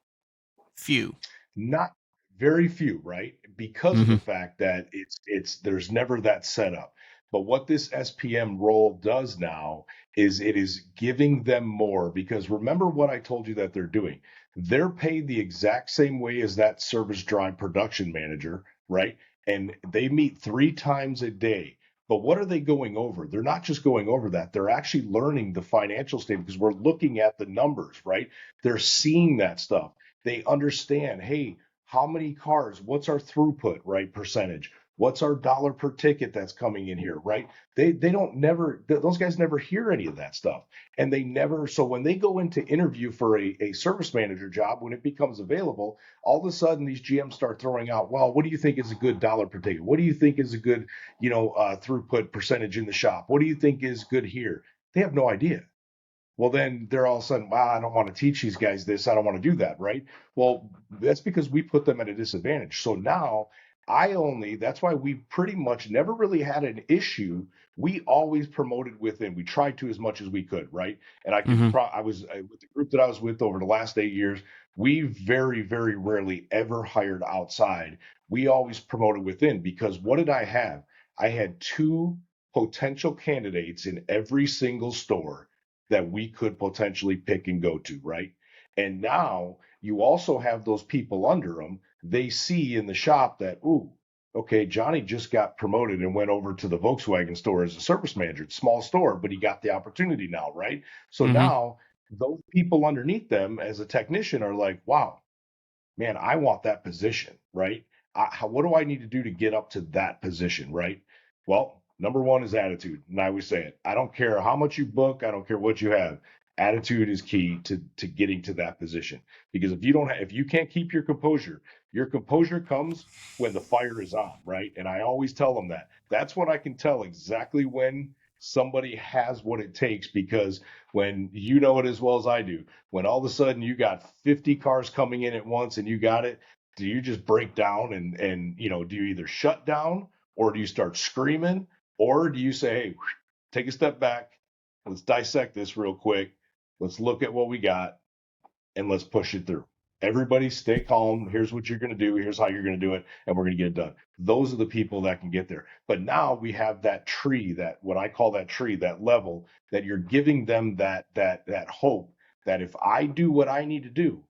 Few. Not very few, right? Because of Mm-hmm. the fact that it's there's never that setup. But what this SPM role does now is it is giving them more, because remember what I told you that they're doing. They're paid the exact same way as that service drive production manager, right? And they meet 3 times a day. But what are they going over? They're not just going over that. They're actually learning the financial statement, because we're looking at the numbers, right? They're seeing that stuff. They understand, hey, how many cars, what's our throughput, right? Percentage. What's our dollar per ticket that's coming in here, right? They don't never those guys never hear any of that stuff. And they never, so when they go into interview for a service manager job, when it becomes available, all of a sudden these GMs start throwing out, well, what do you think is a good dollar per ticket? What do you think is a good, throughput percentage in the shop? What do you think is good here? They have no idea. Well, then they're all of a sudden, wow, I don't want to teach these guys this. I don't want to do that, right? Well, that's because we put them at a disadvantage. So now that's why we pretty much never really had an issue. We always promoted within. We tried to as much as we could, right? And Mm-hmm. I was with the group that I was with over the last 8 years, we very, very rarely ever hired outside. We always promoted within, because what did I have? I had two potential candidates in every single store that we could potentially pick and go to, right? And now you also have those people under them. They see in the shop that, ooh, okay, Johnny just got promoted and went over to the Volkswagen store as a service manager. It's a small store, but he got the opportunity now, right? So Mm-hmm. now those people underneath them as a technician are like, wow, man, I want that position, right? What do I need to do to get up to that position, right? Well, number one is attitude. And I always say it. I don't care how much you book, I don't care what you have. Attitude is key to getting to that position. Because if you can't keep your composure comes when the fire is on, right? And I always tell them that. That's when I can tell exactly when somebody has what it takes, because when you know it as well as I do, when all of a sudden you got 50 cars coming in at once and you got it, do you just break down and do you either shut down, or do you start screaming, or do you say, hey, take a step back, let's dissect this real quick, let's look at what we got, and let's push it through. Everybody stay calm. Here's what you're going to do. Here's how you're going to do it. And we're going to get it done. Those are the people that can get there. But now we have that tree, that what I call that tree, that level, that you're giving them that hope that if I do what I need to do,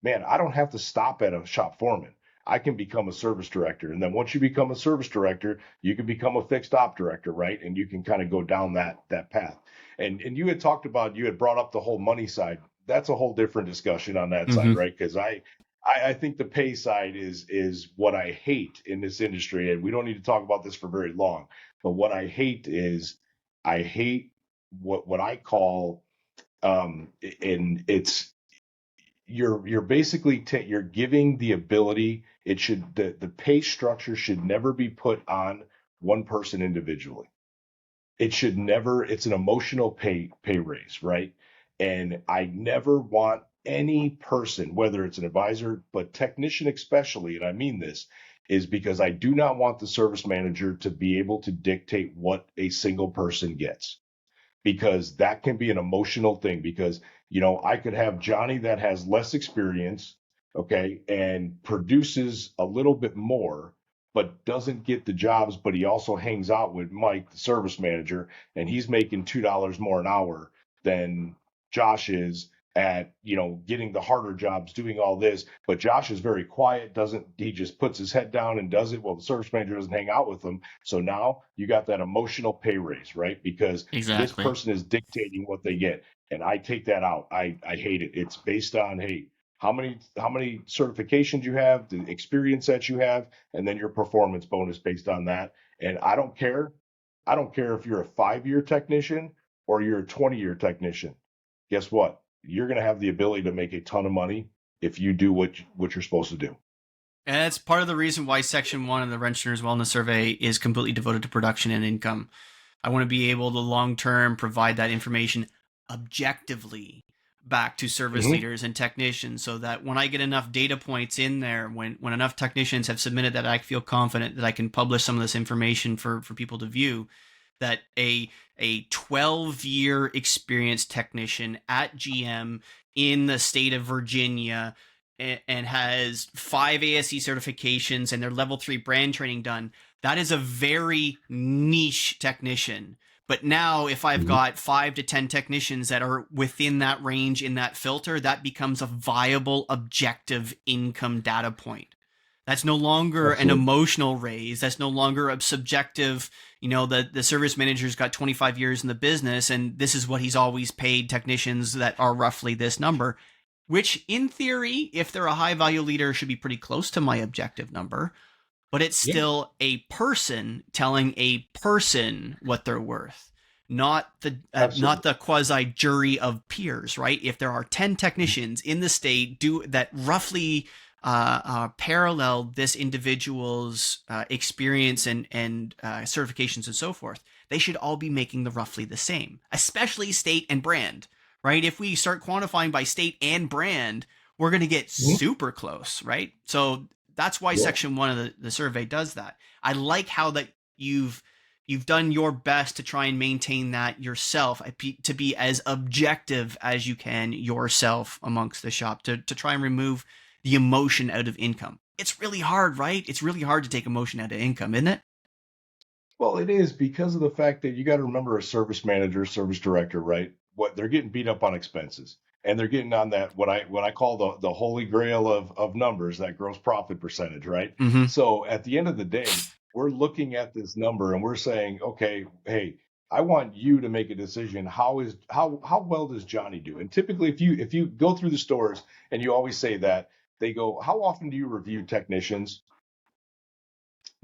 man, I don't have to stop at a shop foreman. I can become a service director. And then once you become a service director, you can become a fixed op director, right? And you can kind of go down that path. And you had brought up the whole money side. That's a whole different discussion on that side, Mm-hmm. right? Because I think the pay side is what I hate in this industry. And we don't need to talk about this for very long. But what I hate is I hate what I call and it's you're basically you're giving the ability. It should the pay structure should never be put on one person individually. It should never. It's an emotional pay raise, right? And I never want any person, whether it's an advisor but technician especially, and I mean this, is because I do not want the service manager to be able to dictate what a single person gets, because that can be an emotional thing. Because I could have Johnny that has less experience, okay, and produces a little bit more, but doesn't get the jobs, but he also hangs out with Mike, the service manager, and he's making $2 more an hour than Josh is at, getting the harder jobs, doing all this. But Josh is very quiet, doesn't he just puts his head down and does it? Well, the service manager doesn't hang out with him. So now you got that emotional pay raise, right? Because this Exactly. person is dictating what they get. And I take that out. I hate it. It's based on, hey, how many certifications you have, the experience that you have, and then your performance bonus based on that. And I don't care. I don't care if you're a 5-year technician or you're a 20-year technician. Guess what? You're going to have the ability to make a ton of money if you do what you're supposed to do. And that's part of the reason why Section 1 of the Wrenchers Wellness Survey is completely devoted to production and income. I want to be able to long term provide that information objectively back to service Mm-hmm. leaders and technicians so that when I get enough data points in there, when enough technicians have submitted that I feel confident that I can publish some of this information for people to view, that a 12-year experienced technician at GM in the state of Virginia and has 5 ASE certifications and their level 3 brand training done, that is a very niche technician. But now, if I've Mm-hmm. got 5 to 10 technicians that are within that range in that filter, that becomes a viable, objective income data point. That's no longer an Absolutely. emotional raise. That's no longer a subjective, the service manager's got 25 years in the business and this is what he's always paid technicians that are roughly this number, which in theory, if they're a high value leader, should be pretty close to my objective number. But it's Yeah, still a person telling a person what they're worth, not absolutely. the quasi jury of peers, right? If there are 10 technicians in the state do that roughly parallel this individual's experience and certifications and so forth, they should all be making the roughly the same, especially state and brand, right? If we start quantifying by state and brand, we're going to get Mm-hmm. super close, right? So that's why Yeah. section 1 of the survey does that. I like how that you've done your best to try and maintain that yourself, to be as objective as you can yourself amongst the shop, to try and remove the emotion out of income. It's really hard, right? It's really hard to take emotion out of income, isn't it? Well, it is because of the fact that you got to remember a service manager, service director, right? What they're getting beat up on expenses, and they're getting on that what I call the holy grail of numbers, that gross profit percentage, right? Mm-hmm. So at the end of the day, we're looking at this number and we're saying, okay, hey, I want you to make a decision. How well does Johnny do? And typically, if you go through the stores and you always say that, they go, how often do you review technicians?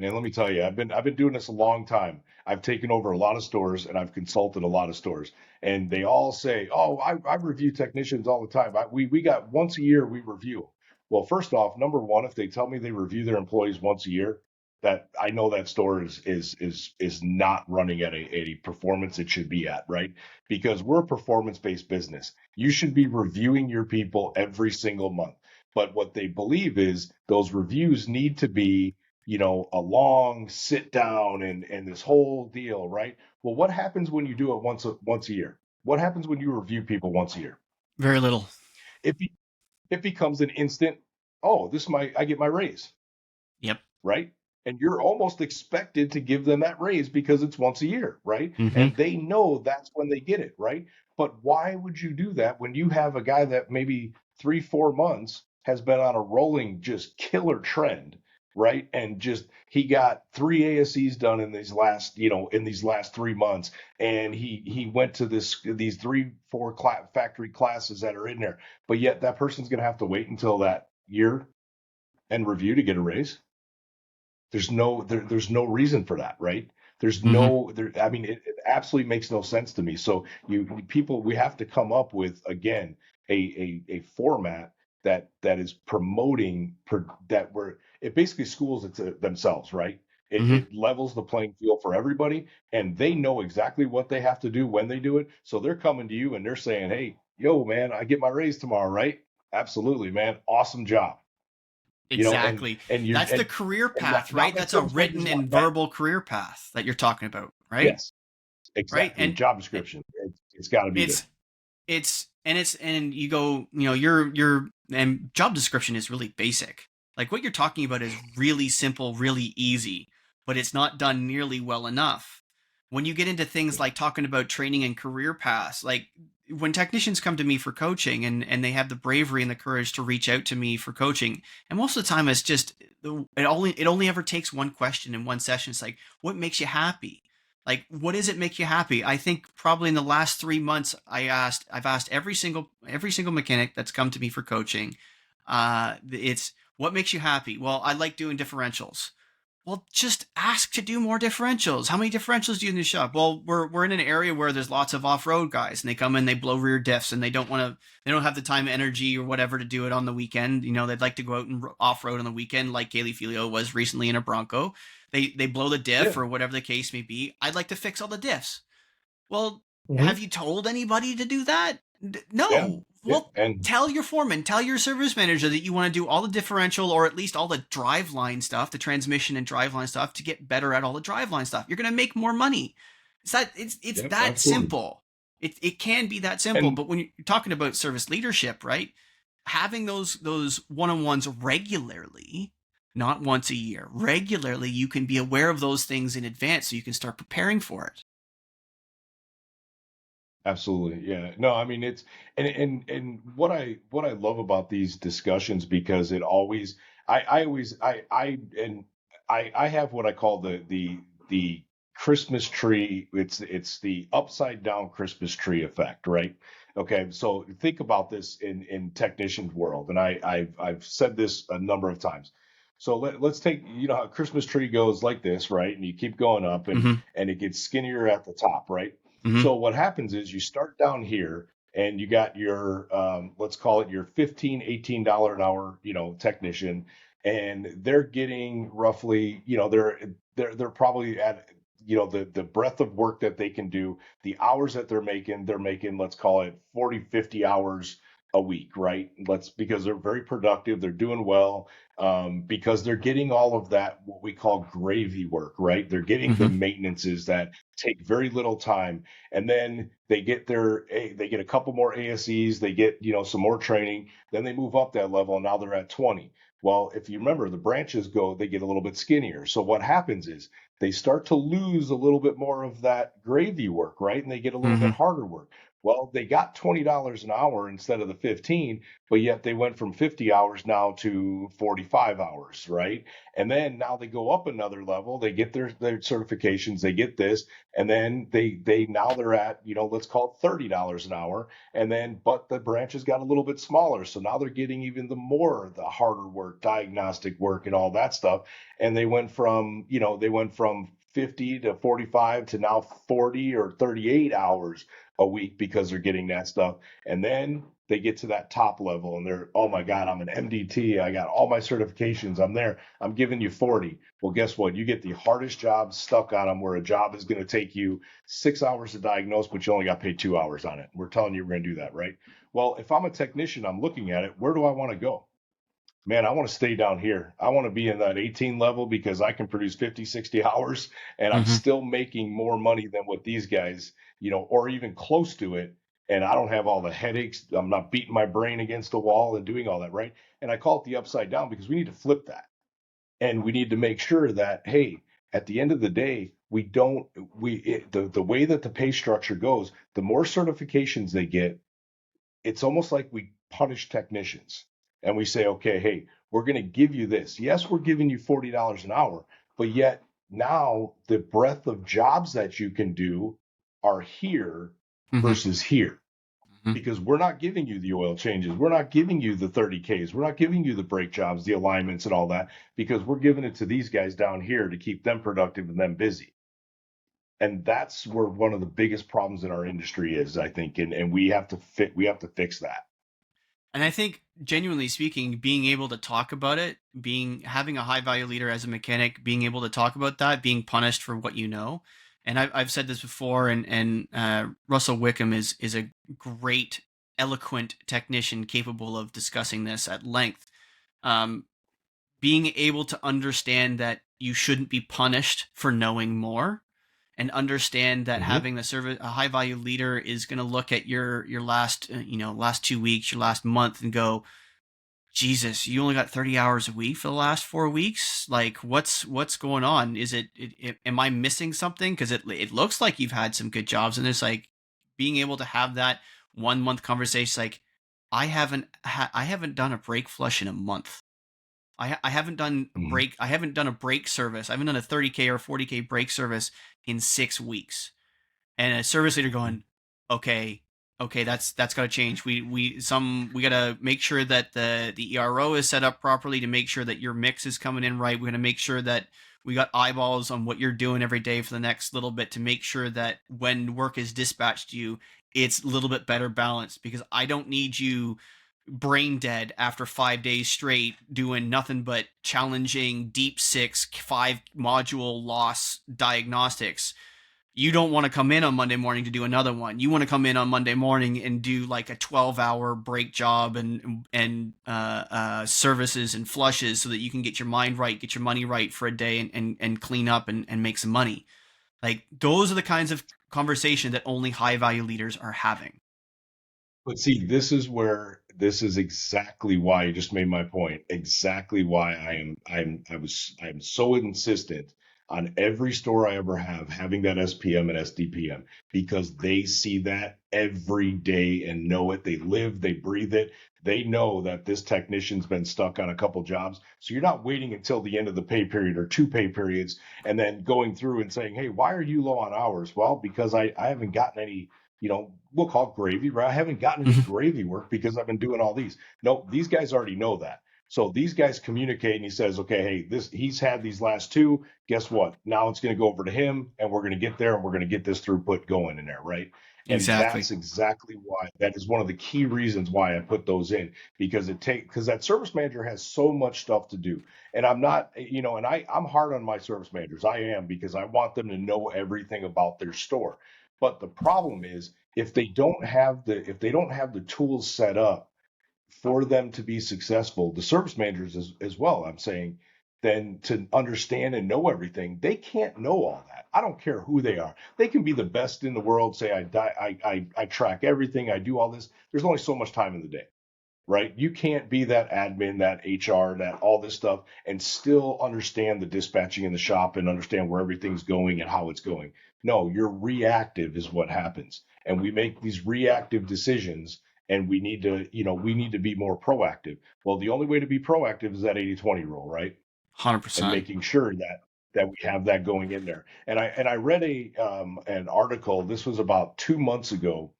Man, let me tell you, I've been doing this a long time. I've taken over a lot of stores and I've consulted a lot of stores, and they all say, "Oh, I review technicians all the time. We got once a year we review 'em." Well, first off, number one, if they tell me they review their employees once a year, that I know that store is not running at a performance it should be at, right? Because we're a performance-based business. You should be reviewing your people every single month. But what they believe is those reviews need to be, a long sit down and this whole deal, right? Well, what happens when you do it once a year? What happens when you review people once a year? Very little. It be, it becomes an instant, oh, I get my raise, Yep. right? And you're almost expected to give them that raise because it's once a year, right? Mm-hmm. And they know that's when they get it, right? But why would you do that when you have a guy that maybe 3, 4 months has been on a rolling just killer trend, right? And just he got 3 ASEs done in these last 3 months, and he went to these 3, 4 factory classes that are in there, but yet that person's going to have to wait until that year and review to get a raise. There's no reason for that, right? There's Mm-hmm. no there. I mean, it absolutely makes no sense to me. So we have to come up with again a format that is promoting that where it basically schools it to themselves, right? It, Mm-hmm. it levels the playing field for everybody, and they know exactly what they have to do when they do it. So they're coming to you and they're saying, "Hey, yo, man, I get my raise tomorrow, right? Absolutely, man, awesome job." And Exactly. and you're That's the career and path, not right? many That's a service managers written and want that. verbal career path that you're talking about, right? Yes, Right. exactly. Job And description. It's got to be there. it's and you go, your and job description is really basic. Like what you're talking about is really simple, really easy, but it's not done nearly well enough. When you get into things like talking about training and career paths, like when technicians come to me for coaching and they have the bravery and the courage to reach out to me for coaching, and most of the time it's just it only ever takes one question in one session. It's like, what makes you happy? Like, what does it make you happy? I think probably in the last 3 months, I've asked every single mechanic that's come to me for coaching. It's what makes you happy? Well, I like doing differentials. Well, just ask to do more differentials. How many differentials do you in the shop? Well, we're in an area where there's lots of off road guys, and they come in, they blow rear diffs, and they don't have the time, energy, or whatever to do it on the weekend. They'd like to go out and off road on the weekend, like Kaylee Filio was recently in a Bronco. They blow the Yeah. diff or whatever the case may be. I'd like to fix all the diffs. Well, Hmm. have you told anybody to do that? Yeah. No. Yeah. Well, And tell your foreman, tell your service manager that you want to do all the differential or at least all the driveline stuff, the transmission and driveline stuff to get better at all the driveline stuff. You're going to make more money. It's yeah, that absolutely. simple. It can be that simple, And but when you're talking about service leadership, right? Having those one-on-ones regularly, not once a year, regularly, you can be aware of those things in advance so you can start preparing for it. absolutely, yeah. No, I mean it's and what I love about these discussions because it always I always I and I have what I call the Christmas tree. It's the upside down Christmas tree effect, right? Okay, so think about this in technician's world, and I've said this a number of times. So let's take how a Christmas tree goes like this, right? And you keep going up, and Mm-hmm. and it gets skinnier at the top, right? Mm-hmm. So what happens is you start down here and you got your let's call it your 15, $18 an hour, technician, and they're getting roughly, they're probably at the breadth of work that they can do, the hours that they're making, let's call it 40, 50 hours a week, right? Let's because they're very productive, they're doing well, because they're getting all of that what we call gravy work, right? They're getting the Mm-hmm. maintenances that take very little time, and then they get a couple more ASEs, they get some more training, then they move up that level, and now they're at 20. Well, if you remember, the branches they get a little bit skinnier. So what happens is they start to lose a little bit more of that gravy work, right? And they get a little bit Mm-hmm. harder work. Well, they got $20 an hour instead of the 15, but yet they went from 50 hours now to 45 hours, right? And then now they go up another level, they get their certifications, they get this, and then they now they're at let's call it $30 an hour, and then but the branches got a little bit smaller, so now they're getting even the harder work, diagnostic work, and all that stuff, and they went from 50 to 45 to now 40 or 38 hours a week because they're getting that stuff, and then they get to that top level and they're, oh my God, I'm an MDT. I got all my certifications. I'm there. I'm giving you 40. Well, guess what? You get the hardest job stuck on them where a job is going to take you 6 hours to diagnose, but you only got paid 2 hours on it. We're telling you we're going to do that, right? Well, if I'm a technician, I'm looking at it. Where do I want to go? Man, I want to stay down here. I want to be in that 18 level because I can produce 50, 60 hours and I'm Mm-hmm. still making more money than what these guys, or even close to it. And I don't have all the headaches. I'm not beating my brain against the wall and doing all that, right? And I call it the upside down because we need to flip that. And we need to make sure that, hey, at the end of the day, we don't, the way that the pay structure goes, the more certifications they get, it's almost like we punish technicians and we say, okay, hey, we're going to give you this. Yes, we're giving you $40 an hour, but yet now the breadth of jobs that you can do are here Mm-hmm. versus here Mm-hmm. because we're not giving you the oil changes. We're not giving you the 30Ks. We're not giving you the brake jobs, the alignments, and all that because we're giving it to these guys down here to keep them productive and them busy. And that's where one of the biggest problems in our industry is, I think, and we have to fix that. And I think, genuinely speaking, being able to talk about it, having a high value leader as a mechanic, being able to talk about that, being punished for what you know. And I've said this before, and Russell Wickham is a great, eloquent technician capable of discussing this at length. Um, Being able to understand that you shouldn't be punished for knowing more, and understand that Hmm. having a high value leader is going to look at your last last 2 weeks, your last month, and go, Jesus, you only got 30 hours a week for the last 4 weeks. Like, what's going on? Is am I missing something? Because it looks like you've had some good jobs, and it's like being able to have that 1 month conversation. Like, I haven't done a brake flush in a month. I haven't done Mhm. I haven't done a brake service. I haven't done a 30K or 40K brake service in 6 weeks, and a service leader going, okay, okay, that's got to change. We got to make sure that the ERO is set up properly to make sure that your mix is coming in right. We're going to make sure that we got eyeballs on what you're doing every day for the next little bit to make sure that when work is dispatched to you, it's a little bit better balanced, because I don't need you brain dead after 5 days straight doing nothing but challenging deep six 5 module loss diagnostics. You don't want to come in on Monday morning to do another one. You want to come in on Monday morning and do like a 12-hour break job and services and flushes so that you can get your mind right, get your money right for a day, and clean up and make some money. Like, those are the kinds of conversation that only high value leaders are having. But see, this is exactly why you just made my point. Exactly why I'm so insistent on every store I ever have having that SPM and SDPM, because they see that every day and know it. They live, they breathe it. They know that this technician's been stuck on a couple jobs. So you're not waiting until the end of the pay period or two pay periods and then going through and saying, hey, why are you low on hours? Well, because I haven't gotten any, we'll call it gravy, right? I haven't gotten any gravy work because I've been doing all these. No, these guys already know that. So these guys communicate and he says, okay, hey, he's had these last two. Guess what? Now it's going to go over to him and we're going to get there and we're going to get this throughput going in there, right? And Exactly. that's exactly why, that is one of the key reasons why I put those in, because because that service manager has so much stuff to do. And I'm not, and I'm hard on my service managers. I am, because I want them to know everything about their store. But the problem is, if they don't have the tools set up for them to be successful, the service managers as well, I'm saying, then to understand and know everything, they can't know all that. I don't care who they are. They can be the best in the world, say I track everything, I do all this. There's only so much time in the day, right? You can't be that admin, that HR, that all this stuff, and still understand the dispatching in the shop and understand where everything's going and how it's going. No, you're reactive is what happens. And we make these reactive decisions, and we need to be more proactive. Well, the only way to be proactive is that 80/20 rule, right? And 100%. making sure that we have that going in there. And I read an article. This was about 2 months ago.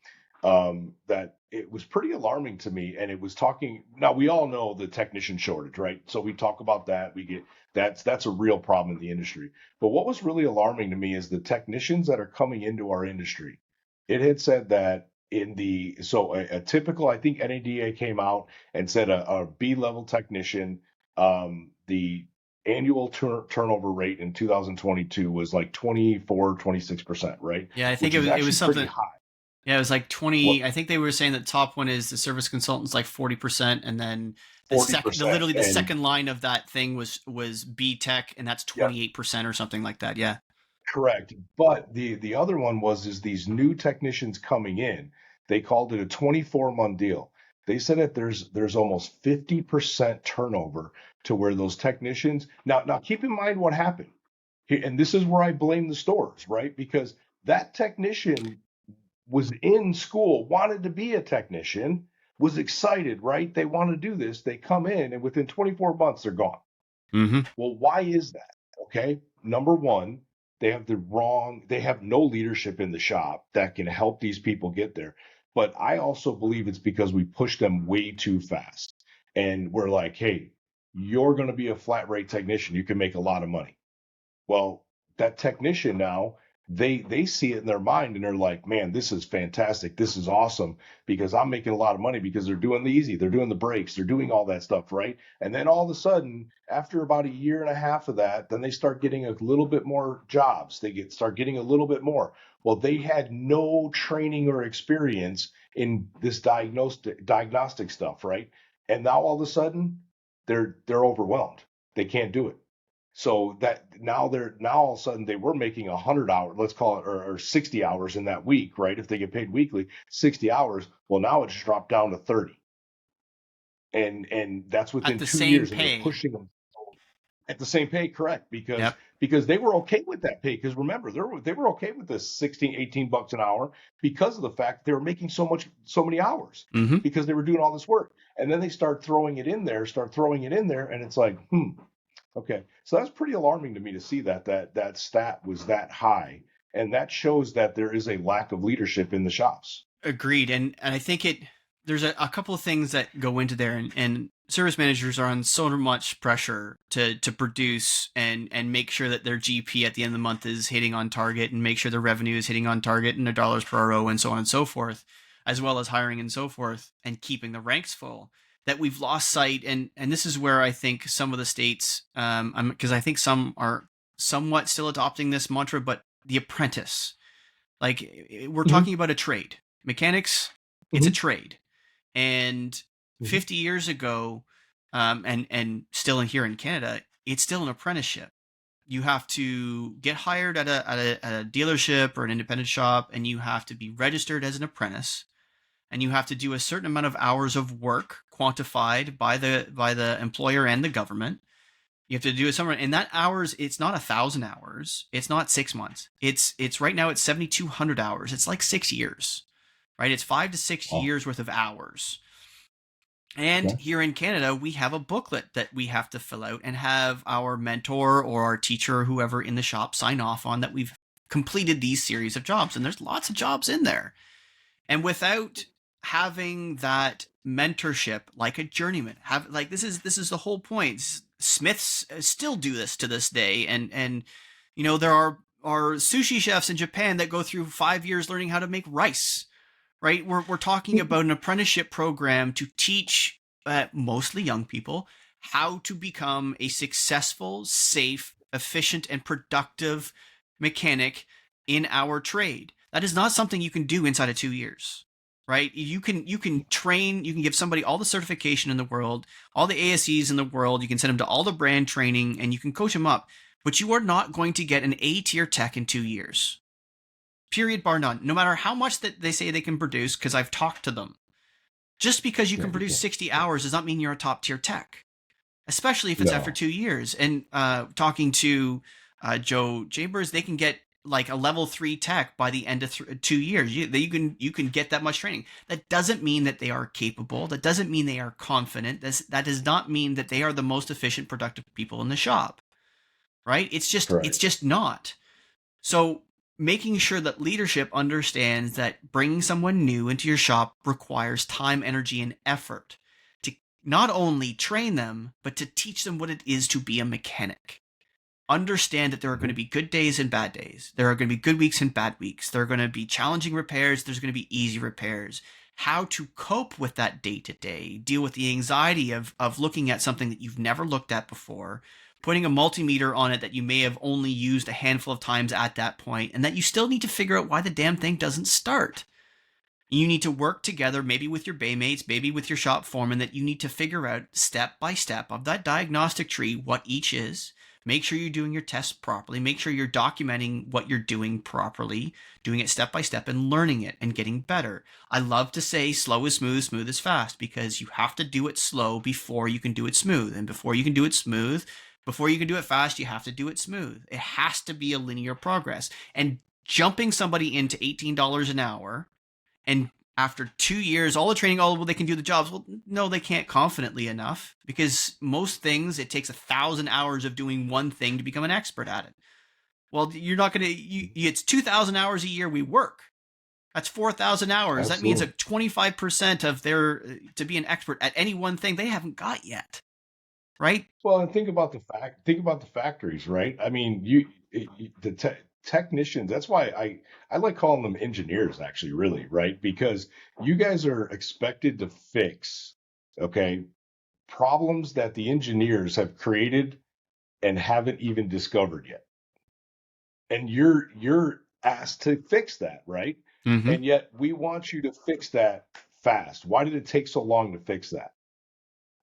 That it was pretty alarming to me, and it was talking. Now we all know the technician shortage, right? So we talk about that. We get that's a real problem in the industry. But what was really alarming to me is the technicians that are coming into our industry. It had said that a typical, I think NADA came out and said a B level technician, the annual turnover rate in 2022 was like 24, 26%, right? Yeah, I think Which is it was actually pretty something. high. Yeah, it was like What 20. I think they were saying that top one is the service consultants like 40%, and then Forty percent, literally the and second line of that thing was B Tech, and that's yeah, 28% or something like that. Yeah. correct. But the other one was is these new technicians coming in. They called it a 24-month deal. They said that there's almost 50% turnover to where those technicians. Now keep in mind what happened. And this is where I blame the stores, right? Because that technician was in school, wanted to be a technician, was excited, right? They want to do this. They come in, and within 24 months, they're gone. Mm-hmm. Well, why is that? Okay. Number one, they have no leadership in the shop that can help these people get there. But I also believe it's because we push them way too fast. And we're like, hey, you're going to be a flat rate technician. You can make a lot of money. Well, that technician now, they see it in their mind and they're like, man, this is fantastic. This is awesome because I'm making a lot of money because they're doing the easy, they're doing the breaks, they're doing all that stuff, right? And then all of a sudden, after about a year and a half of that, then they start getting a little bit more jobs. Start getting a little bit more. Well, they had no training or experience in this diagnostic stuff, right? And now all of a sudden, they're overwhelmed. They can't do it. So that now all of a sudden they were making 100 hours, let's call it, or 60 hours in that week, right? If they get paid weekly, 60 hours. Well, now it's dropped down to 30. and that's At within the 2 years, same and they're pay. pushing them at the same pay, correct? Because Yep. they were okay with that pay. Because remember, they were okay with this 16, $18 an hour because of the fact they were making so many hours Mm-hmm. because they were doing all this work. And then they start throwing it in there, and it's like, okay. So that's pretty alarming to me to see that stat was that high, and that shows that there is a lack of leadership in the shops. Agreed. And I think there's a couple of things that go into there, and service managers are on so much pressure to produce and make sure that their GP at the end of the month is hitting on target, and make sure their revenue is hitting on target, and their dollars per RO, and so on and so forth, as well as hiring and so forth, and keeping the ranks full. That we've lost sight, and this is where I think some of the states, because I think some are somewhat still adopting this mantra, but the apprentice, like, we're Mm-hmm. talking about a trade. Mechanics, it's a Mm-hmm. trade. And Mm-hmm. 50 years ago, and still in here in Canada, it's still an apprenticeship. You have to get hired at a dealership or an independent shop, and you have to be registered as an apprentice, and you have to do a certain amount of hours of work quantified by the employer and the government. You have to do it somewhere, and that hours, it's not 1,000 hours. It's not 6 months. It's right now it's 7,200 hours. It's like 6 years, right? It's 5 to 6 years worth of hours. And Okay. here in Canada, we have a booklet that we have to fill out and have our mentor or our teacher or whoever in the shop sign off on that we've completed these series of jobs. And there's lots of jobs in there. And without having that mentorship, like a journeyman, have like this is the whole point. Smiths still do this to this day, and there are sushi chefs in Japan that go through 5 years learning how to make rice. Right? We're talking about an apprenticeship program to teach mostly young people how to become a successful, safe, efficient, and productive mechanic in our trade. That is not something you can do inside of 2 years, right? You can train, you can give somebody all the certification in the world, all the ASEs in the world, you can send them to all the brand training, and you can coach them up, but you are not going to get an A tier tech in 2 years. Period, bar none. No matter how much that they say they can produce, because I've talked to them. Just because you Yeah, can you produce can't. 60 Yeah. hours does not mean you're a top tier tech, especially if it's after No. 2 years. And talking to Joe Chambers, they can get like a level 3 tech by the end of 2 years. You can get that much training. That doesn't mean that they are capable. That doesn't mean they are confident. That does not mean that they are the most efficient, productive people in the shop. Right? It's Correct. just not. So making sure that leadership understands that bringing someone new into your shop requires time, energy, and effort to not only train them, but to teach them what it is to be a mechanic. Understand that there are going Mm-hmm. to be good days and bad days. There are going to be good weeks and bad weeks. There are going to be challenging repairs. There's going to be easy repairs. How to cope with that day to day, deal with the anxiety of looking at something that you've never looked at before, putting a multimeter on it that you may have only used a handful of times at that point, and that you still need to figure out why the damn thing doesn't start. You need to work together, maybe with your baymates, maybe with your shop foreman, that you need to figure out step by step of that diagnostic tree what each is. Make sure you're doing your tests properly. Make sure you're documenting what you're doing properly, doing it step by step and learning it and getting better. I love to say slow is smooth, smooth is fast, because you have to do it slow before you can do it smooth. And before you can do it smooth, before you can do it fast, you have to do it smooth. It has to be a linear progress. And jumping somebody into $18 an hour, and after 2 years, all the training, all they can do the jobs. Well, no, they can't confidently enough, because most things it takes 1,000 hours of doing one thing to become an expert at it. Well, you're not going to. It's 2,000 hours a year we work. That's 4,000 hours. That means Absolutely. that 25% of their to be an expert at any one thing they haven't got yet, right? Well, and think about the factories, right? I mean, the technicians. That's why I like calling them engineers, actually, really, right? Because you guys are expected to fix, okay, problems that the engineers have created and haven't even discovered yet. And you're asked to fix that, right? Mm-hmm. And yet we want you to fix that fast. Why did it take so long to fix that?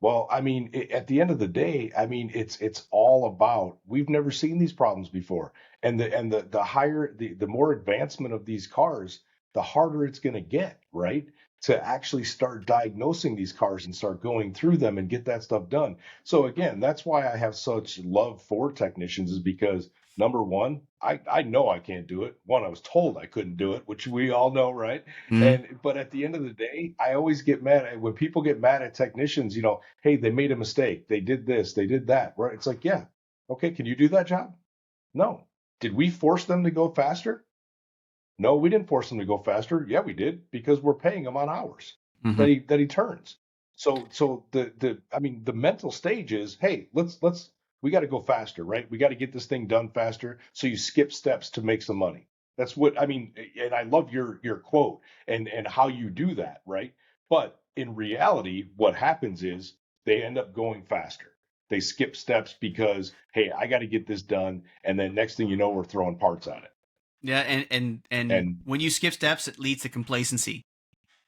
Well, I mean, at the end of the day, I mean, it's all about we've never seen these problems before, and the higher the more advancement of these cars, the harder it's going to get, right? To actually start diagnosing these cars and start going through them and get that stuff done. So again, that's why I have such love for technicians, is because number one, I know I can't do it. One, I was told I couldn't do it, which we all know, right? Mm-hmm. And but at the end of the day, I always get mad when people get mad at technicians, hey, they made a mistake. They did this, they did that, right? It's like, yeah, okay, can you do that job? No. Did we force them to go faster? No, we didn't force him to go faster. Yeah, we did, because we're paying him on hours Mm-hmm. that he turns. So the mental stage is, hey, let's we got to go faster, right? We got to get this thing done faster. So you skip steps to make some money. That's what I mean, and I love your quote and how you do that, right? But in reality, what happens is they end up going faster. They skip steps because, hey, I got to get this done, and then next thing you know, we're throwing parts at it. Yeah, and And when you skip steps, it leads to complacency,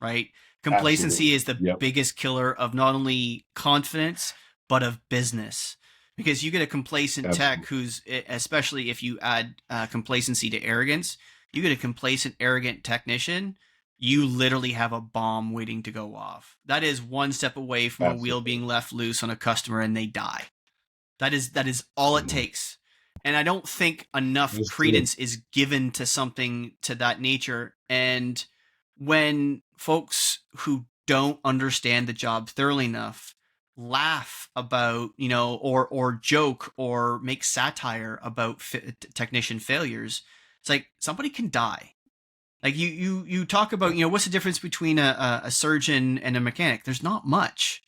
right? Complacency absolutely. is the Yep. biggest killer of not only confidence but of business. Because you get a complacent tech Absolutely. who's, especially if you add complacency to arrogance, you get a complacent, arrogant technician. You literally have a bomb waiting to go off. That is one step away from a wheel Absolutely. being left loose on a customer and they die. That is all it Mhm. takes. And I don't think enough That's true. credence is given to something to that nature. And when folks who don't understand the job thoroughly enough laugh about, or joke or make satire about technician failures, it's like somebody can die. Like you talk about, Yep. what's the difference between a surgeon and a mechanic? There's not much.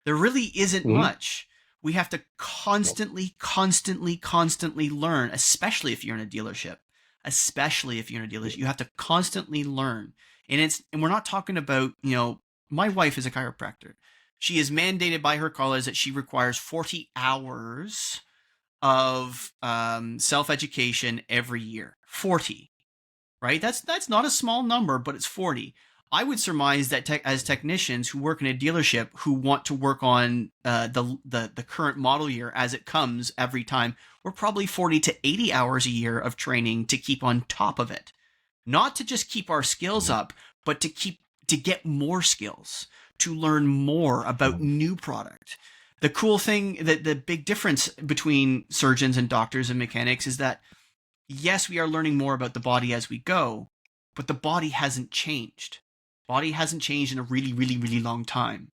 There really isn't Hmm. much. We have to Nope. constantly, constantly, constantly learn, especially if you're in a dealership. Especially if you're in a dealership, Yep. you have to constantly learn. And we're not talking about, my wife is a chiropractor. She is mandated by her college that she requires 40 hours of self education every year. 40, right? That's not a small number, but it's 40. I would surmise that as technicians who work in a dealership who want to work on the current model year as it comes every time, we're probably 40 to 80 hours a year of training to keep on top of it. Not to just keep our skills Mhm. up, but to get more skills, to learn more about Mhm. new product. The cool thing, that the big difference between surgeons and doctors and mechanics is that yes, we are learning more about the body as we go, but the body hasn't changed. Body hasn't changed in a really, really, really long time.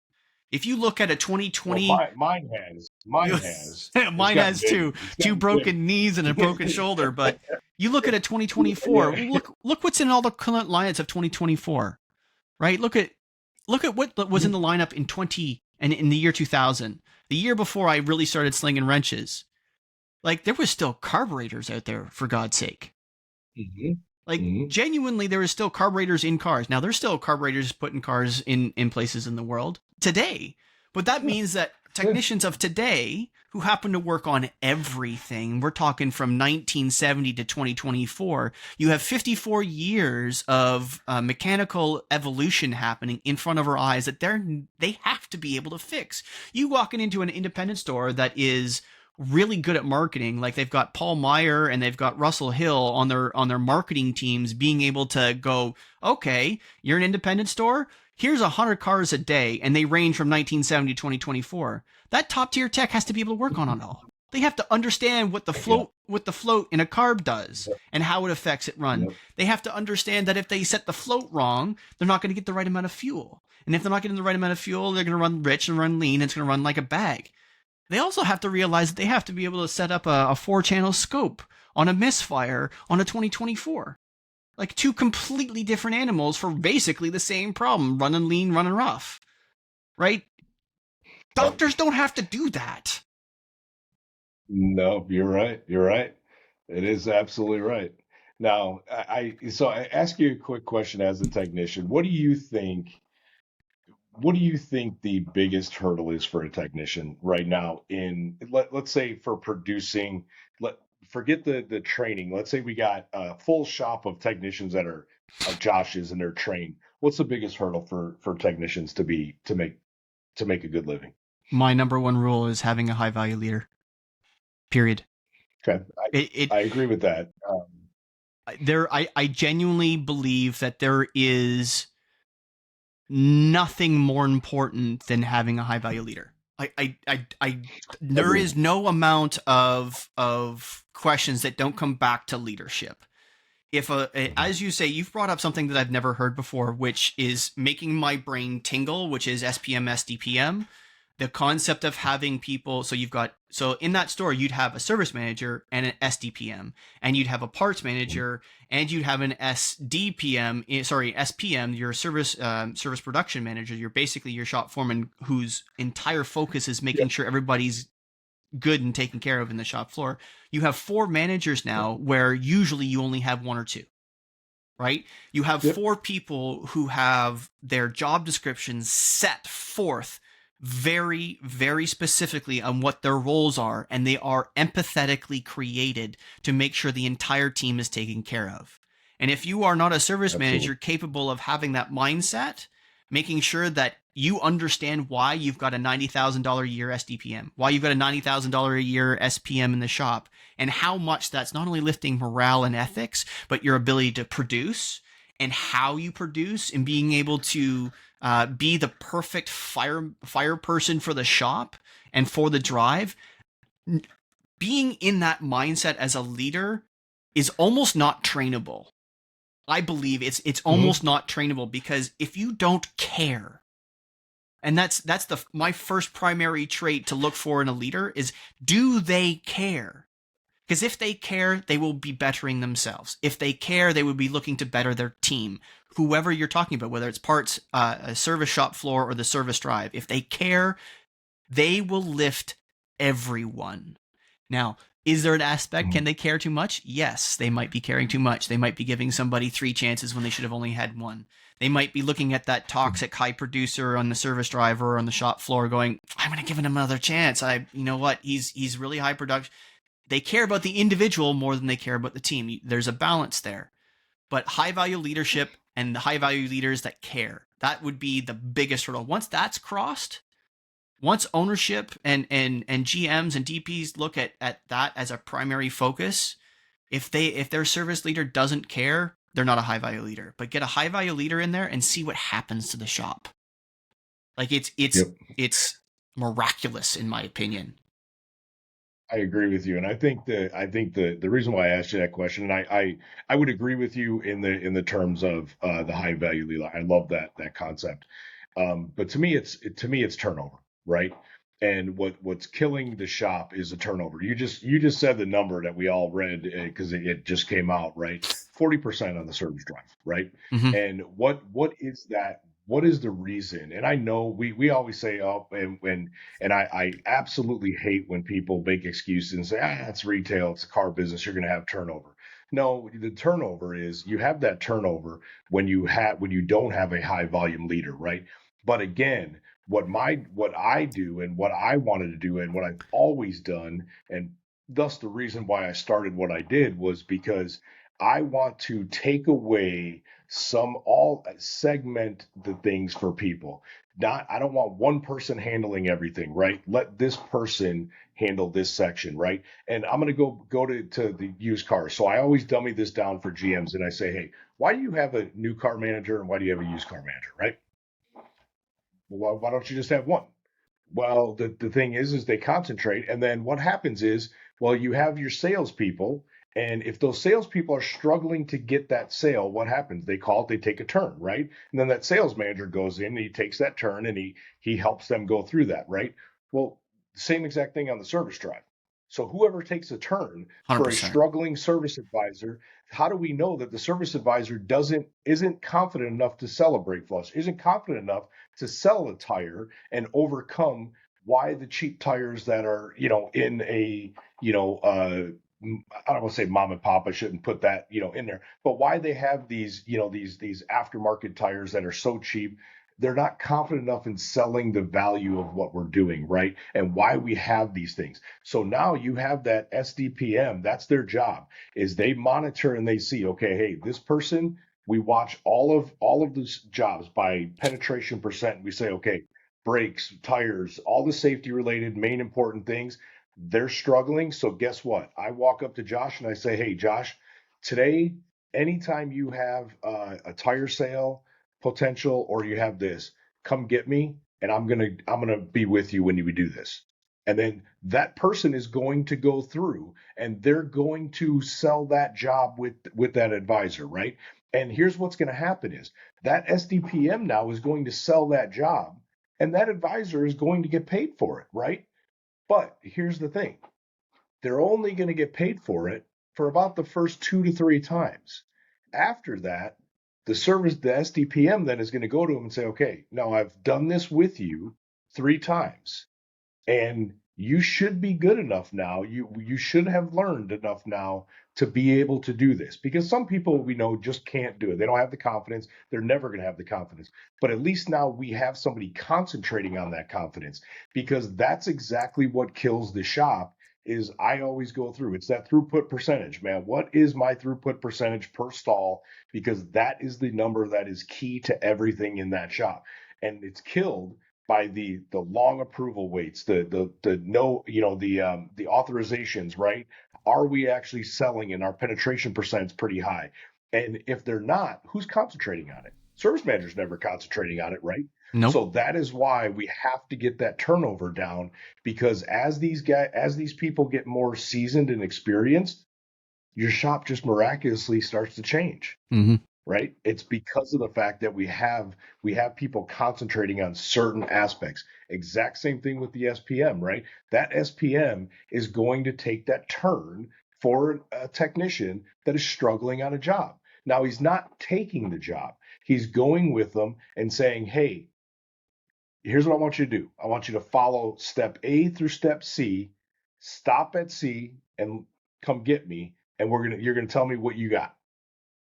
If you look at a Well, 2020, mine has. Mine has. It's mine gotten has bigger. two, It's two gotten broken knees and a broken bigger. shoulder, but you look at a 2024, Yeah. look what's in all the current lineups of 2024, right? Look at what was in the lineup in 20 and in the year 2000, the year before I really started slinging wrenches. Like there was still carburetors out there, for God's sake. Hmm. Like Hmm. genuinely, there is still carburetors in cars. Now there's still carburetors put in cars in places in the world today, but that Yeah. means that Yeah. technicians of today who happen to work on everything, we're talking from 1970 to 2024, you have 54 years of mechanical evolution happening in front of our eyes that they have to be able to fix. You walking into an independent store that is really good at marketing. Like they've got Paul Meyer and they've got Russell Hill on their marketing teams being able to go, okay, you're an independent store. Here's 100 cars a day, and they range from 1970 to 2024. That top tier tech has to be able to work on it all. They have to understand Yep. what the float in a carb does Yep. and how it affects it run. Yep. They have to understand that if they set the float wrong, they're not going to get the right amount of fuel. And if they're not getting the right amount of fuel, they're going to run rich and run lean. And it's going to run like a bag. They also have to realize that they have to be able to set up a 4-channel scope on a misfire on a 2024. Like two completely different animals for basically the same problem, running lean, running rough, right? Yep. Doctors don't have to do that. No, you're right. You're right. It is absolutely right. Now, I ask you a quick question as a technician. What do you think the biggest hurdle is for a technician right now in let's say for producing, let forget the training. Let's say we got a full shop of technicians that are Joshes and they're trained. What's the biggest hurdle for technicians to make a good living? My number one rule is having a high value leader. Period. Okay. It I agree with that. I genuinely believe that there is nothing more important than having a high value leader. There Agreed. is no amount of questions that don't come back to leadership. If Mhm. as you say, you've brought up something that I've never heard before, which is making my brain tingle, which is SPM, SDPM. The concept of having people, so you've got, so in that store, you'd have a service manager and an SDPM, and you'd have a parts manager, and you'd have an SDPM, sorry, SPM, your service production manager. You're basically your shop foreman whose entire focus is making Yep. sure everybody's good and taken care of in the shop floor. You have four managers Yep. now where usually you only have one or two, right? You have Yep. four people who have their job descriptions set forth very, very specifically on what their roles are, and they are empathetically created to make sure the entire team is taken care of. And if you are not a service Absolutely. manager capable of having that mindset, making sure that you understand why you've got a $90,000 a year SDPM, why you've got a $90,000 a year SPM in the shop, and how much that's not only lifting morale and ethics, but your ability to produce and how you produce and being able to be the perfect fire person for the shop and for the drive. Being in that mindset as a leader is almost not trainable. I believe it's Hmm. almost not trainable because if you don't care, and that's the my first primary trait to look for in a leader is, do they care? Because if they care, they will be bettering themselves. If they care, they would be looking to better their team, whoever you're talking about, whether it's parts, a service shop floor, or the service drive. If they care, they will lift everyone. Now, is there an aspect? Hmm. Can they care too much? Yes, they might be caring too much. They might be giving somebody three chances when they should have only had one. They might be looking at that toxic high producer on the service driver or on the shop floor, going, "I'm going to give him another chance. You know what? He's really high production." They care about the individual more than they care about the team. There's a balance there. But high value leadership and the high value leaders that care, that would be the biggest hurdle. Once that's crossed, once ownership and GMs and DPs look at that as a primary focus, if their service leader doesn't care, they're not a high value leader. But get a high value leader in there and see what happens to the shop. Like Yep. it's miraculous in my opinion. I agree with you, and I think the reason why I asked you that question, and I would agree with you in the terms of the high value lead. I love that concept, but to me it's turnover, right? And what's killing the shop is the turnover. You just said the number that we all read because it just came out, right? 40% on the service drive, right? Mm-hmm. And what is that? What is the reason? And I know we always say, oh, and I absolutely hate when people make excuses and say, it's retail, it's a car business, you're going to have turnover. No, the turnover is you have that turnover when you don't have a high volume leader, right? But again, what I do and what I wanted to do and what I've always done, and thus the reason why I started what I did was because I want to take away some all segment the things for people. Not I don't want one person handling everything, right? Let this person handle this section, right? And I'm gonna go to the used cars. So I always dummy this down for GMs and I say, hey, why do you have a new car manager and why do you have a used car manager, right? Well, why don't you just have one? Well, the thing is they concentrate, and then what happens is, well, you have your salespeople, and if those salespeople are struggling to get that sale, what happens? They call it, they take a turn, right? And then that sales manager goes in, and he takes that turn, and he helps them go through that, right? Well, same exact thing on the service drive. So whoever takes a turn for a 100%. struggling service advisor, how do we know that the service advisor isn't confident enough to celebrate flush, isn't confident enough to sell a tire and overcome why the cheap tires that are in a you know I don't want to say mom and pop. I shouldn't put that in there, but why they have these these aftermarket tires that are so cheap. They're not confident enough in selling the value of what we're doing, right? And why we have these things. So now you have that SDPM. That's their job. Is they monitor and they see, okay, hey, this person, we watch all of these jobs by penetration percent. We say, okay, brakes, tires, all the safety related main important things, they're struggling. So guess what? I walk up to Josh and I say, hey, Josh, today anytime you have a tire sale potential, or you have this, come get me, and I'm gonna be with you when you do this. And then that person is going to go through and they're going to sell that job with that advisor, right? And here's what's going to happen is that SDPM now is going to sell that job, and that advisor is going to get paid for it, right? But here's the thing, they're only going to get paid for it for about the first 2 to 3 times. After that, the SDPM then is going to go to them and say, okay, now I've done this with you 3 times, and you should be good enough now. You should have learned enough now to be able to do this, because some people we know just can't do it. They don't have the confidence. They're never going to have the confidence. But at least now we have somebody concentrating on that confidence, because that's exactly what kills the shop. Is I always go through, it's that throughput percentage, man. What is my throughput percentage per stall? Because that is the number that is key to everything in that shop, and it's killed by the long approval waits, the no, the authorizations, right? Are we actually selling, and our penetration percent's pretty high? And if they're not, who's concentrating on it? Service manager's never concentrating on it, right? Nope. So that is why we have to get that turnover down, because as these people get more seasoned and experienced, your shop just miraculously starts to change. Mm-hmm. Right? It's because of the fact that we have people concentrating on certain aspects. Exact same thing with the SPM, right? That SPM is going to take that turn for a technician that is struggling on a job. Now he's not taking the job. He's going with them and saying, "Hey, here's what I want you to do. I want you to follow step A through step C, stop at C and come get me, and you're going to tell me what you got.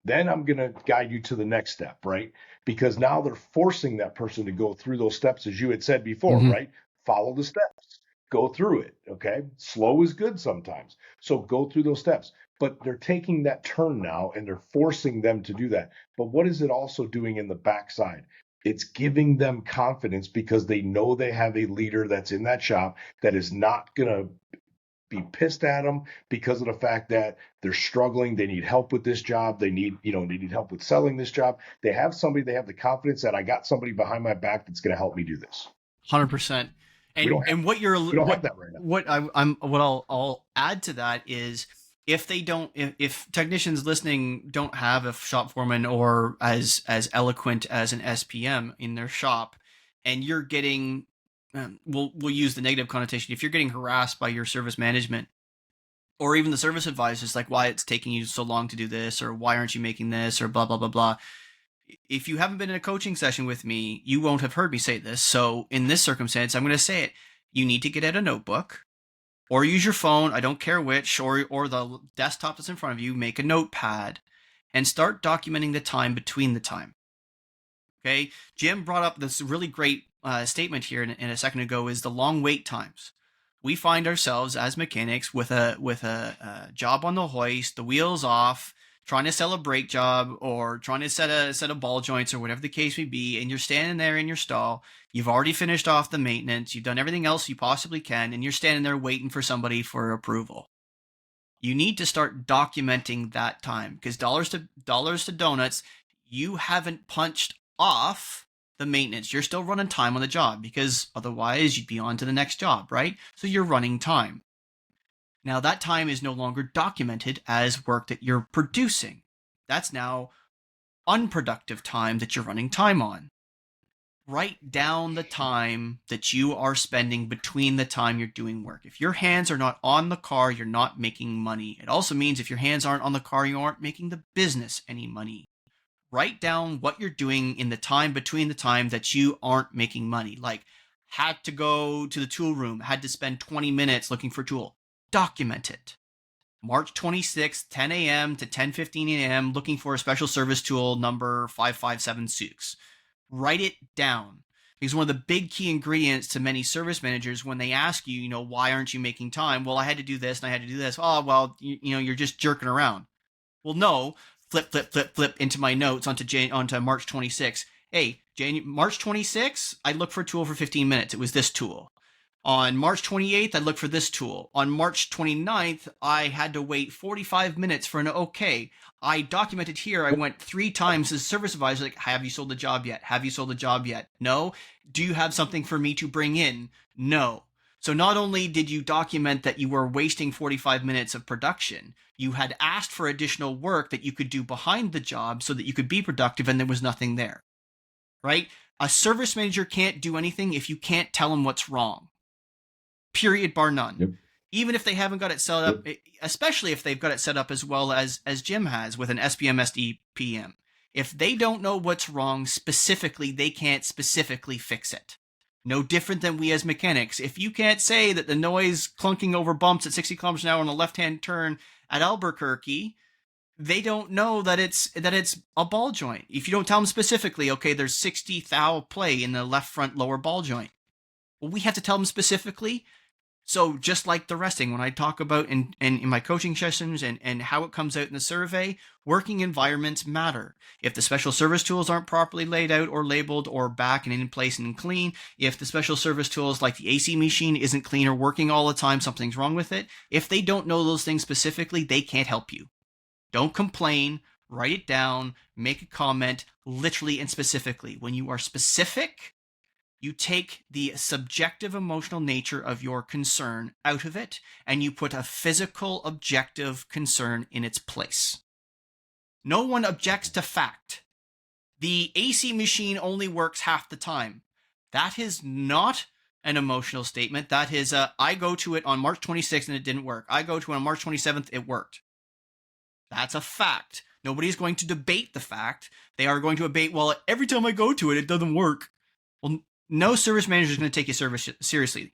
Then I'm going to guide you to the next step," right? Because now they're forcing that person to go through those steps, as you had said before, Mm-hmm. right? Follow the steps, go through it. Okay. Slow is good sometimes. So go through those steps. But they're taking that turn now and they're forcing them to do that. But what is it also doing in the backside? It's giving them confidence, because they know they have a leader that's in that shop that is not going to be pissed at them because of the fact that they're struggling. They need help with this job. They need help with selling this job. They have somebody, they have the confidence that I got somebody behind my back that's going to help me do this. 100%. We don't have, And what you're we don't have that right now. what I'll add to that is, if they don't, if technicians listening don't have a shop foreman or as eloquent as an SPM in their shop, and you're getting, we'll use the negative connotation, if you're getting harassed by your service management or even the service advisors, like why it's taking you so long to do this, or why aren't you making this, or blah blah blah blah. If you haven't been in a coaching session with me, you won't have heard me say this. So in this circumstance, I'm going to say it. You need to get out a notebook or use your phone. I don't care which, or the desktop that's in front of you. Make a notepad and start documenting the time between the time. Okay. Jim brought up this really great statement here in a second ago, is the long wait times. We find ourselves as mechanics with a job on the hoist, the wheels off, trying to sell a brake job or trying to set a set of ball joints or whatever the case may be, and you're standing there in your stall. You've already finished off the maintenance. You've done everything else you possibly can, and you're standing there waiting for somebody for approval. You need to start documenting that time, because dollars to donuts, you haven't punched off the maintenance. You're still running time on the job, because otherwise you'd be on to the next job, right? So you're running time. Now that time is no longer documented as work that you're producing. That's now unproductive time that you're running time on. Write down the time that you are spending between the time you're doing work. If your hands are not on the car, you're not making money. It also means if your hands aren't on the car, you aren't making the business any money. Write down what you're doing in the time between the time that you aren't making money. Like, had to go to the tool room, had to spend 20 minutes looking for a tool. Document it. March 26th, 10 a.m. to 10:15 a.m., looking for a special service tool number 5576. Write it down. Because one of the big key ingredients to many service managers, when they ask you, why aren't you making time? Well, I had to do this and I had to do this. Oh, well, you're just jerking around. Well, no. Flip into my notes onto March 26th. Hey, March 26th, I looked for a tool for 15 minutes. It was this tool. On March 28th, I looked for this tool. On March 29th, I had to wait 45 minutes for an okay. I documented here, I went 3 times as service advisor, like, have you sold the job yet? Have you sold the job yet? No. Do you have something for me to bring in? No. So not only did you document that you were wasting 45 minutes of production, you had asked for additional work that you could do behind the job so that you could be productive, and there was nothing there, right? A service manager can't do anything if you can't tell them what's wrong. Period, bar none. Yep. Even if they haven't got it set up, especially if they've got it set up as well as Jim has with an SPM, SDPM. If they don't know what's wrong specifically, they can't specifically fix it. No different than we as mechanics. If you can't say that the noise clunking over bumps at 60 kilometers an hour on a left-hand turn at Albuquerque, they don't know that it's a ball joint. If you don't tell them specifically, okay, there's 60 thou play in the left front lower ball joint. Well, we have to tell them specifically. So just like the resting, when I talk about in my coaching sessions and how it comes out in the survey, working environments matter. If the special service tools aren't properly laid out or labeled or back and in place and clean, if the special service tools like the AC machine isn't clean or working all the time, something's wrong with it. If they don't know those things specifically, they can't help you. Don't complain, write it down, make a comment, literally and specifically. When you are specific, you take the subjective emotional nature of your concern out of it, and you put a physical objective concern in its place. No one objects to fact. The AC machine only works half the time. That is not an emotional statement. That is I go to it on March 26th and it didn't work. I go to it on March 27th, it worked. That's a fact. Nobody's going to debate the fact. They are going to debate, well, every time I go to it, it doesn't work. Well, no service manager is going to take your service seriously.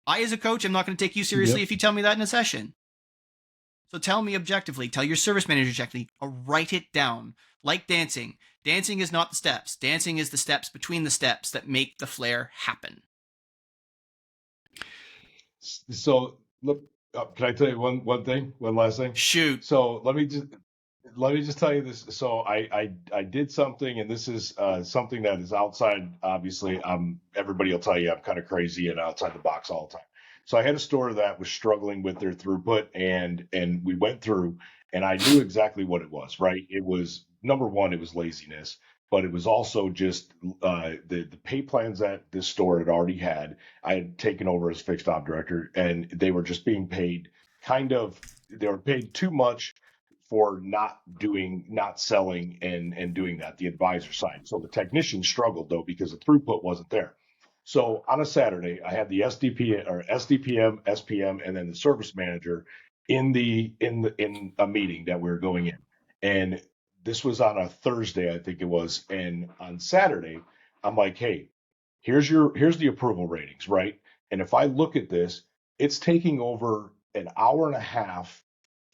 I, as a coach, am not going to take you seriously if you tell me that in a session. So tell me objectively. Tell your service manager objectively. Write it down. Like dancing. Dancing is not the steps. Dancing is the steps between the steps that make the flare happen. So look, can I tell you one last thing? Shoot. So let me just tell you this. So I did something, and this is something that is outside. Obviously, everybody will tell you I'm kind of crazy and outside the box all the time. So I had a store that was struggling with their throughput, and we went through, and I knew exactly what it was. Right? It was, number one, it was laziness, but it was also just the pay plans that this store had already had. I had taken over as fixed op director, and they were just being paid they were paid too much for not selling and doing that, the advisor side. So the technicians struggled though because the throughput wasn't there. So on a Saturday, I had the SDPM, SPM, and then the service manager in a meeting that we were going in. And this was on a Thursday, I think it was. And on Saturday, I'm like, hey, here's the approval ratings, right? And if I look at this, it's taking over an hour and a half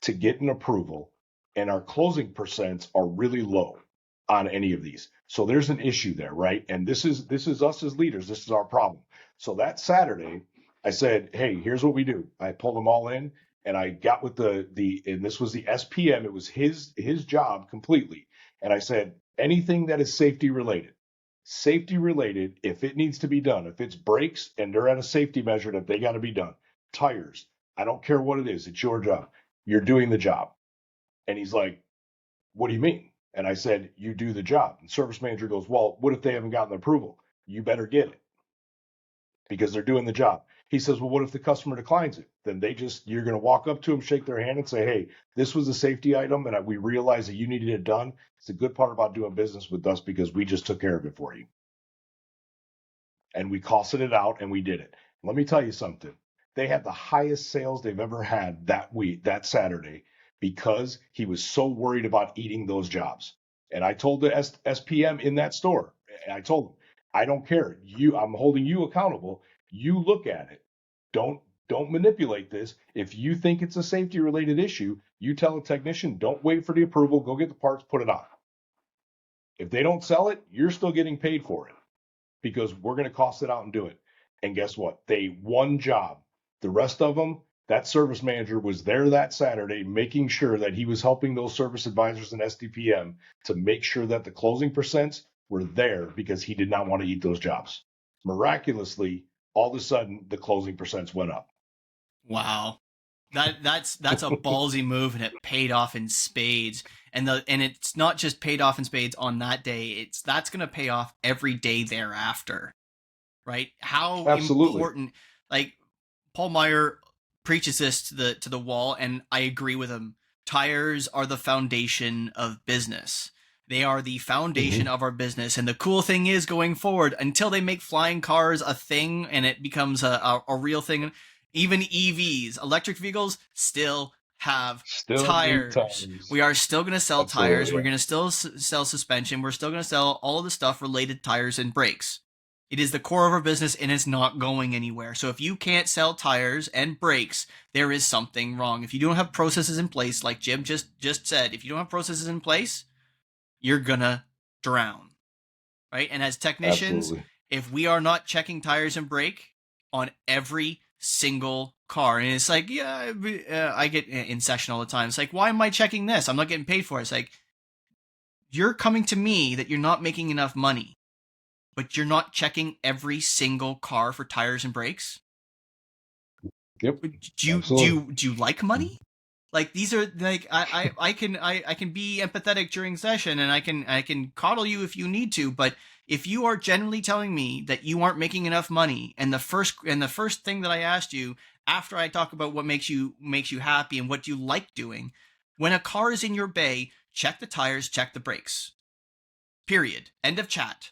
to get an approval, and our closing percents are really low on any of these. So there's an issue there, right? And this is us as leaders. This is our problem. So that Saturday, I said, hey, here's what we do. I pulled them all in, and I got with and this was the SPM. It was his job completely. And I said, anything that is safety related, if it needs to be done, if it's brakes and they're at a safety measure that they got to be done, tires, I don't care what it is. It's your job. You're doing the job. And he's like, what do you mean? And I said, you do the job. And service manager goes, well, what if they haven't gotten the approval? You better get it because they're doing the job. He says, well, what if the customer declines it? Then you're going to walk up to them, shake their hand and say, hey, this was a safety item and we realize that you needed it done. It's a good part about doing business with us because we just took care of it for you. And we costed it out and we did it. Let me tell you something. They had the highest sales they've ever had that Saturday, because he was so worried about eating those jobs. And I told the SPM in that store, and I told him, I don't care. I'm holding you accountable. You look at it. Don't manipulate this. If you think it's a safety related issue, you tell a technician, don't wait for the approval. Go get the parts, put it on. If they don't sell it, you're still getting paid for it because we're going to cost it out and do it. And guess what? They one job. The rest of them, that service manager was there that Saturday making sure that he was helping those service advisors and SDPM to make sure that the closing percents were there because he did not want to eat those jobs. Miraculously, all of a sudden the closing percents went up. Wow. That's a ballsy move, and it paid off in spades. And it's not just paid off in spades on that day. That's going to pay off every day thereafter, right? How Absolutely. important, like Paul Meyer preaches this to the wall, and I agree with him. Tires are the foundation of business. They are the foundation Hmm. of our business. And the cool thing is, going forward, until they make flying cars a thing and it becomes a real thing, even EVs, electric vehicles, still have Still need tires. tires. We are still going to sell tires. Absolutely. We're Yeah. going to still sell suspension. We're still going to sell all of the stuff related to tires and brakes. It is the core of our business, and it's not going anywhere. So if you can't sell tires and brakes, there is something wrong. If you don't have processes in place, like Jim just said, if you don't have processes in place, you're gonna drown, right? And as technicians, Absolutely. if we are not checking tires and brake on every single car, and it's like, yeah, I get in session all the time. It's like, why am I checking this? I'm not getting paid for it. It's like, you're coming to me that you're not making enough money, but you're not checking every single car for tires and brakes. Yep. Absolutely. Do you like money? Like, these are like, I can be empathetic during session, and I can coddle you if you need to, but if you are generally telling me that you aren't making enough money, and the first thing that I asked you after I talk about what makes you happy and what you like doing, when a car is in your bay, check the tires, check the brakes. Period. End of chat.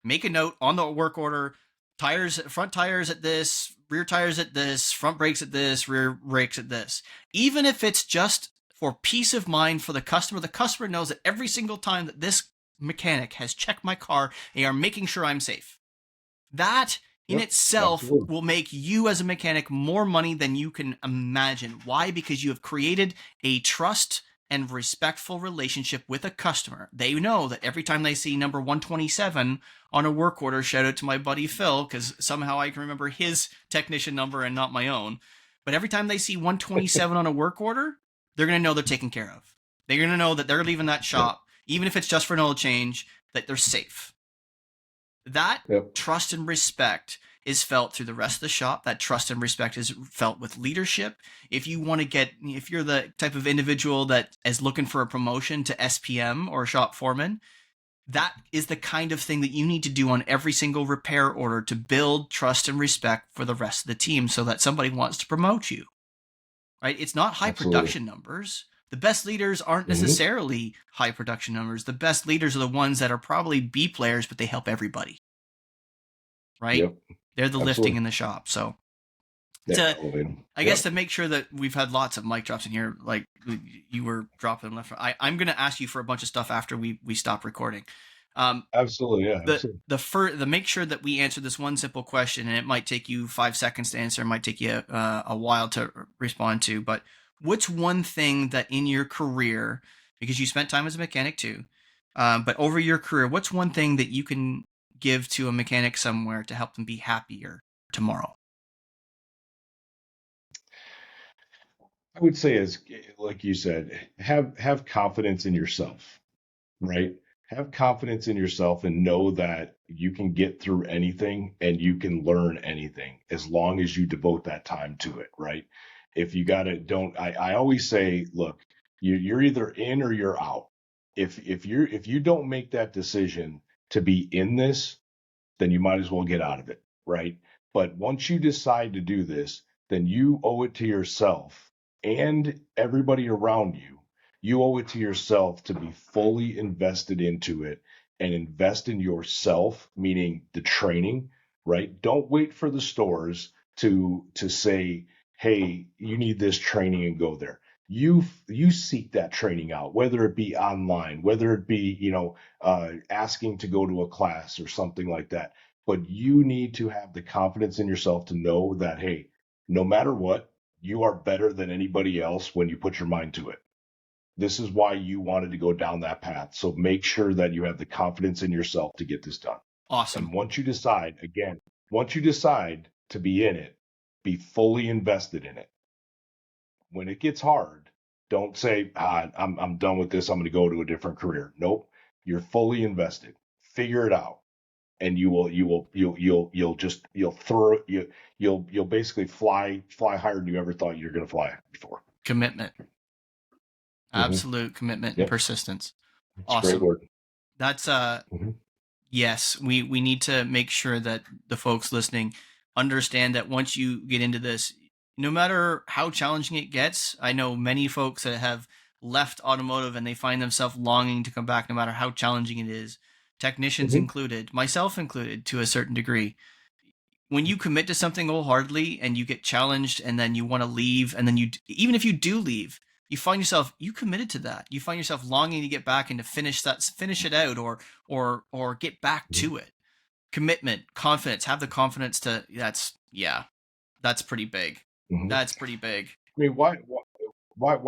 Make a note on the work order. Tires, front tires at this, rear tires at this, front brakes at this, rear brakes at this. Even if it's just for peace of mind for the customer knows that every single time that this mechanic has checked my car, they are making sure I'm safe. That in Yep. itself Absolutely. will make you as a mechanic more money than you can imagine. Why? Because you have created a trust and respectful relationship with a customer. They know that every time they see number 127 on a work order, shout out to my buddy Phil, because somehow I can remember his technician number and not my own. But every time they see 127 on a work order, they're going to know they're taken care of. They're going to know that they're leaving that Yep. shop, even if it's just for an oil change, that they're safe. That Yep. trust and respect is felt through the rest of the shop. That trust and respect is felt with leadership. If you're the type of individual that is looking for a promotion to SPM or shop foreman, that is the kind of thing that you need to do on every single repair order to build trust and respect for the rest of the team so that somebody wants to promote you, right? It's not high Absolutely. production numbers. The best leaders aren't Hmm. necessarily high production numbers. The best leaders are the ones that are probably B players, but they help everybody, right? Yep. They're the lifting Absolutely. in the shop. So Yeah. to Elevate them. I guess Yep. to make sure that we've had lots of mic drops in here, like you were dropping them left. I'm going to ask you for a bunch of stuff after we stop recording. Um, Absolutely. Yeah. Absolutely. the make sure that we answer this one simple question, and it might take you 5 seconds to answer, it might take you a while to respond to. But what's one thing that in your career, because you spent time as a mechanic too, but over your career, what's one thing that you can give to a mechanic somewhere to help them be happier tomorrow? I would say, as like you said, have confidence in yourself, right? Have confidence in yourself and know that you can get through anything and you can learn anything as long as you devote that time to it, right? If you got to, don't, I always say, look, you're either in or you're out. If you don't make that decision to be in this, then you might as well get out of it, right? But once you decide to do this, then you owe it to yourself and everybody around you. You owe it to yourself to be fully invested into it and invest in yourself, meaning the training, right? Don't wait for the stores to say, "Hey, you need this training and go there." You seek that training out, whether it be online, whether it be, asking to go to a class or something like that. But you need to have the confidence in yourself to know that, hey, no matter what, you are better than anybody else when you put your mind to it. This is why you wanted to go down that path. So make sure that you have the confidence in yourself to get this done. And Awesome. once you decide to be in it, be fully invested in it. When it gets hard, don't say, I'm done with this. I'm going to go to a different career. Nope. You're fully invested. Figure it out. and you'll basically fly higher than you ever thought you were going to fly before. Commitment. Hmm. Absolute commitment and Yep, persistence. it's a great Awesome. word. That's Hmm. yes, we need to make sure that the folks listening understand that once you get into this, no matter how challenging it gets, I know many folks that have left automotive and they find themselves longing to come back no matter how challenging it is, technicians Hmm. included, myself included to a certain degree. When you commit to something wholeheartedly and you get challenged and then you want to leave, and then you, even if you do leave, you find yourself, you committed to that, you find yourself longing to get back and to finish it out, or get back Hmm. to it. Commitment, confidence, have the confidence to, that's, yeah, that's pretty big. Hmm. That's pretty big. I mean, why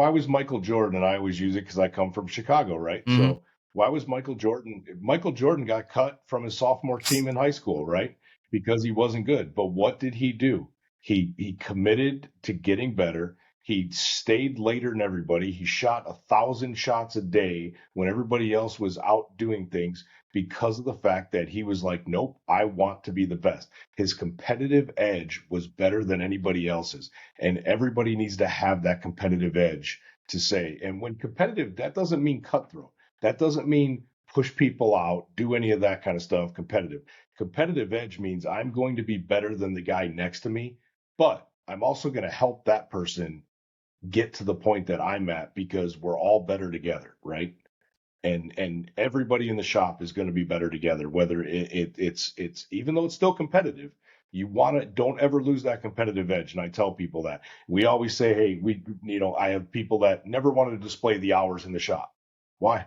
was Michael Jordan? And I always use it because I come from Chicago, right? Mm-hmm. So why was Michael Jordan? Michael Jordan got cut from his sophomore team in high school, right? Because he wasn't good. But what did he do? He committed to getting better. He stayed later than everybody. He shot 1,000 shots a day when everybody else was out doing things because of the fact that he was like, nope, I want to be the best. His competitive edge was better than anybody else's, and everybody needs to have that competitive edge to say. And when competitive, that doesn't mean cutthroat. That doesn't mean push people out, do any of that kind of stuff. Competitive edge means I'm going to be better than the guy next to me, but I'm also going to help that person get to the point that I'm at because we're all better together, right? And everybody in the shop is going to be better together. Whether it's even though it's still competitive, you want to, don't ever lose that competitive edge. And I tell people that. We always say, hey, I have people that never wanted to display the hours in the shop. Why?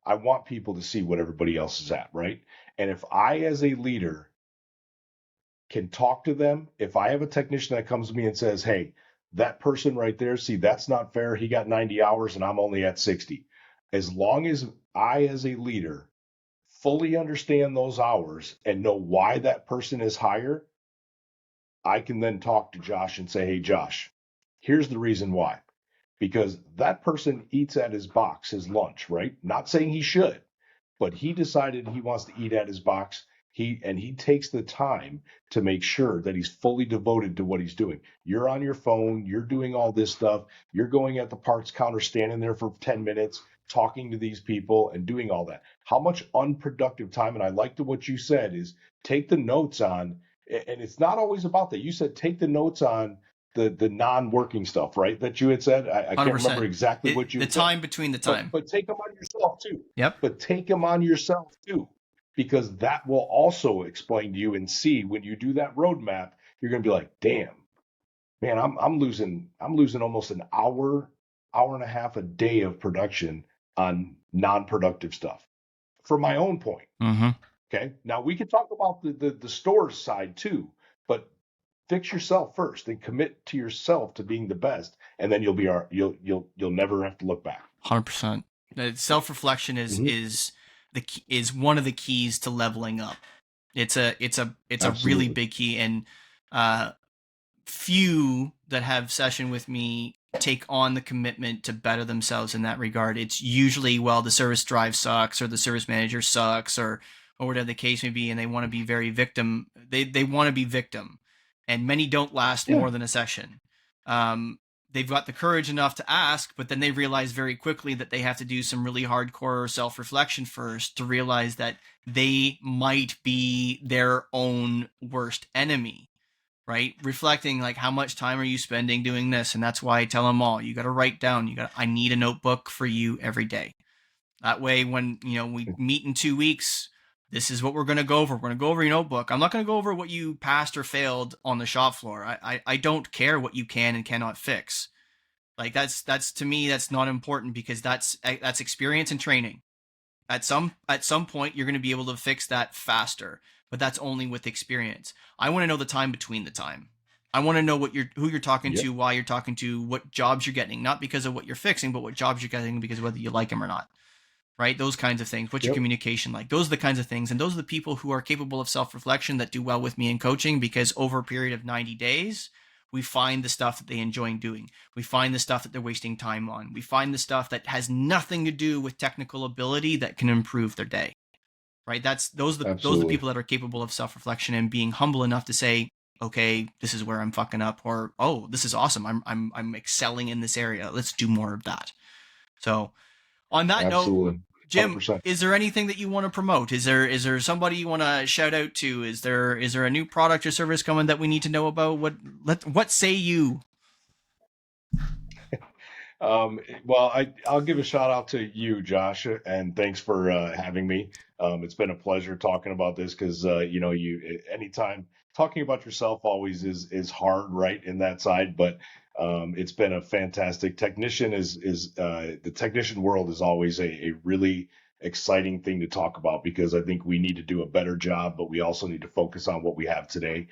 I want people to see what everybody else is at, right? And if I, as a leader, can talk to them, if I have a technician that comes to me and says, hey, that person right there, see, that's not fair. He got 90 hours and I'm only at 60. As long as I, as a leader, fully understand those hours and know why that person is higher, I can then talk to Josh and say, hey, Josh, here's the reason why. Because that person eats at his box, his lunch, right? Not saying he should, but he decided he wants to eat at his box. He takes the time to make sure that he's fully devoted to what he's doing. You're on your phone, you're doing all this stuff, you're going at the parts counter, standing there for 10 minutes, talking to these people and doing all that. How much unproductive time, and I liked what you said, is take the notes on, and it's not always about that. You said take the notes on the non-working stuff, right? That you had said. I can't remember 100%. exactly what you The had said, time between the but time. take them on yourself too. Yep. But take them on yourself too, because that will also explain to you and see when you do that roadmap, you're going to be like, damn, man, I'm losing almost an hour and a half a day of production on non-productive stuff for my own point. Mm-hmm. Okay, now we can talk about the store side too, but fix yourself first and commit to yourself to being the best, and then you'll never have to look back. 100%. Self-reflection Hmm. is one of the keys to leveling up. It's a really Absolutely. big key, and uh, few that have session with me take on the commitment to better themselves in that regard. It's usually, well, the service drive sucks, or the service manager sucks, or whatever the case may be, and they want to be very victim. They want to be victim, and many don't last Yeah. more than a session. They've got the courage enough to ask, but then they realize very quickly that they have to do some really hardcore self-reflection first to realize that they might be their own worst enemy, right? Reflecting, like, how much time are you spending doing this? And that's why I tell them all, you got to write down, I need a notebook for you every day. That way, when, we meet in 2 weeks, this is what we're going to go over. We're going to go over your notebook. I'm not going to go over what you passed or failed on the shop floor. I don't care what you can and cannot fix. Like, that's to me, that's not important, because that's experience and training. At some point, you're going to be able to fix that faster, but that's only with experience. I want to know the time between the time. I want to know who you're talking Yep. to, why you're talking to, what jobs you're getting, not because of what you're fixing, but what jobs you're getting because of whether you like them or not. Right? Those kinds of things. What's your Yep. communication like? Those are the kinds of things, and those are the people who are capable of self-reflection that do well with me in coaching, because over a period of 90 days, we find the stuff that they enjoy doing. We find the stuff that they're wasting time on. We find the stuff that has nothing to do with technical ability that can improve their day. right? Those are the Absolutely. people that are capable of self-reflection and being humble enough to say, okay, this is where I'm fucking up, or oh, this is awesome. I'm excelling in this area. Let's do more of that. So on that note, Absolutely. Jim, 100%. is there anything that you want to promote? Is there somebody you want to shout out to? Is there a new product or service coming that we need to know about? What say you? Well, I'll give a shout out to you, Josh, and thanks for having me. It's been a pleasure talking about this because you anytime talking about yourself always is hard, right, in that side, but it's been a fantastic technician is the technician world is always a really exciting thing to talk about because I think we need to do a better job, but we also need to focus on what we have today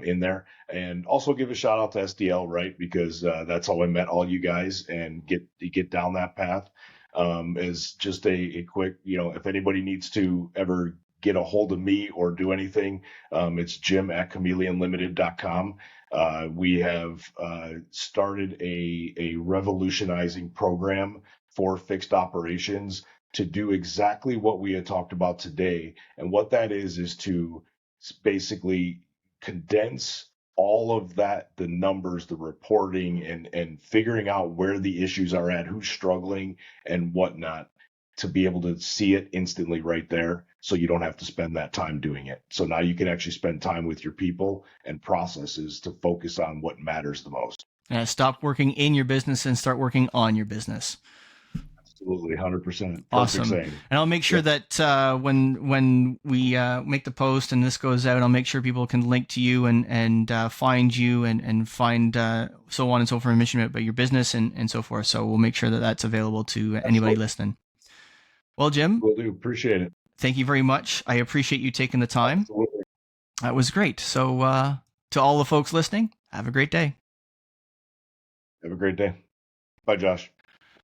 in there. And also give a shout out to SDL, right? Because that's how I met all you guys and get down that path. As just a quick, if anybody needs to ever get a hold of me or do anything, it's Jim at chameleonlimited.com. We have started a revolutionizing program for fixed operations to do exactly what we had talked about today. And what that is to basically condense all of that, the numbers, the reporting, and figuring out where the issues are at, who's struggling and whatnot, to be able to see it instantly right there so you don't have to spend that time doing it. So now you can actually spend time with your people and processes to focus on what matters the most. Stop working in your business and start working on your business. Absolutely, 100%. Perfect Awesome. saying. And I'll make sure Yep. that when we make the post and this goes out, I'll make sure people can link to you and find you and find so on and so forth information about your business and so forth. So we'll make sure that that's available to anybody Absolutely. listening. Well, Jim, Will do. Appreciate it. thank you very much. I appreciate you taking the time. Absolutely. That was great. So to all the folks listening, have a great day. Have a great day. Bye, Josh.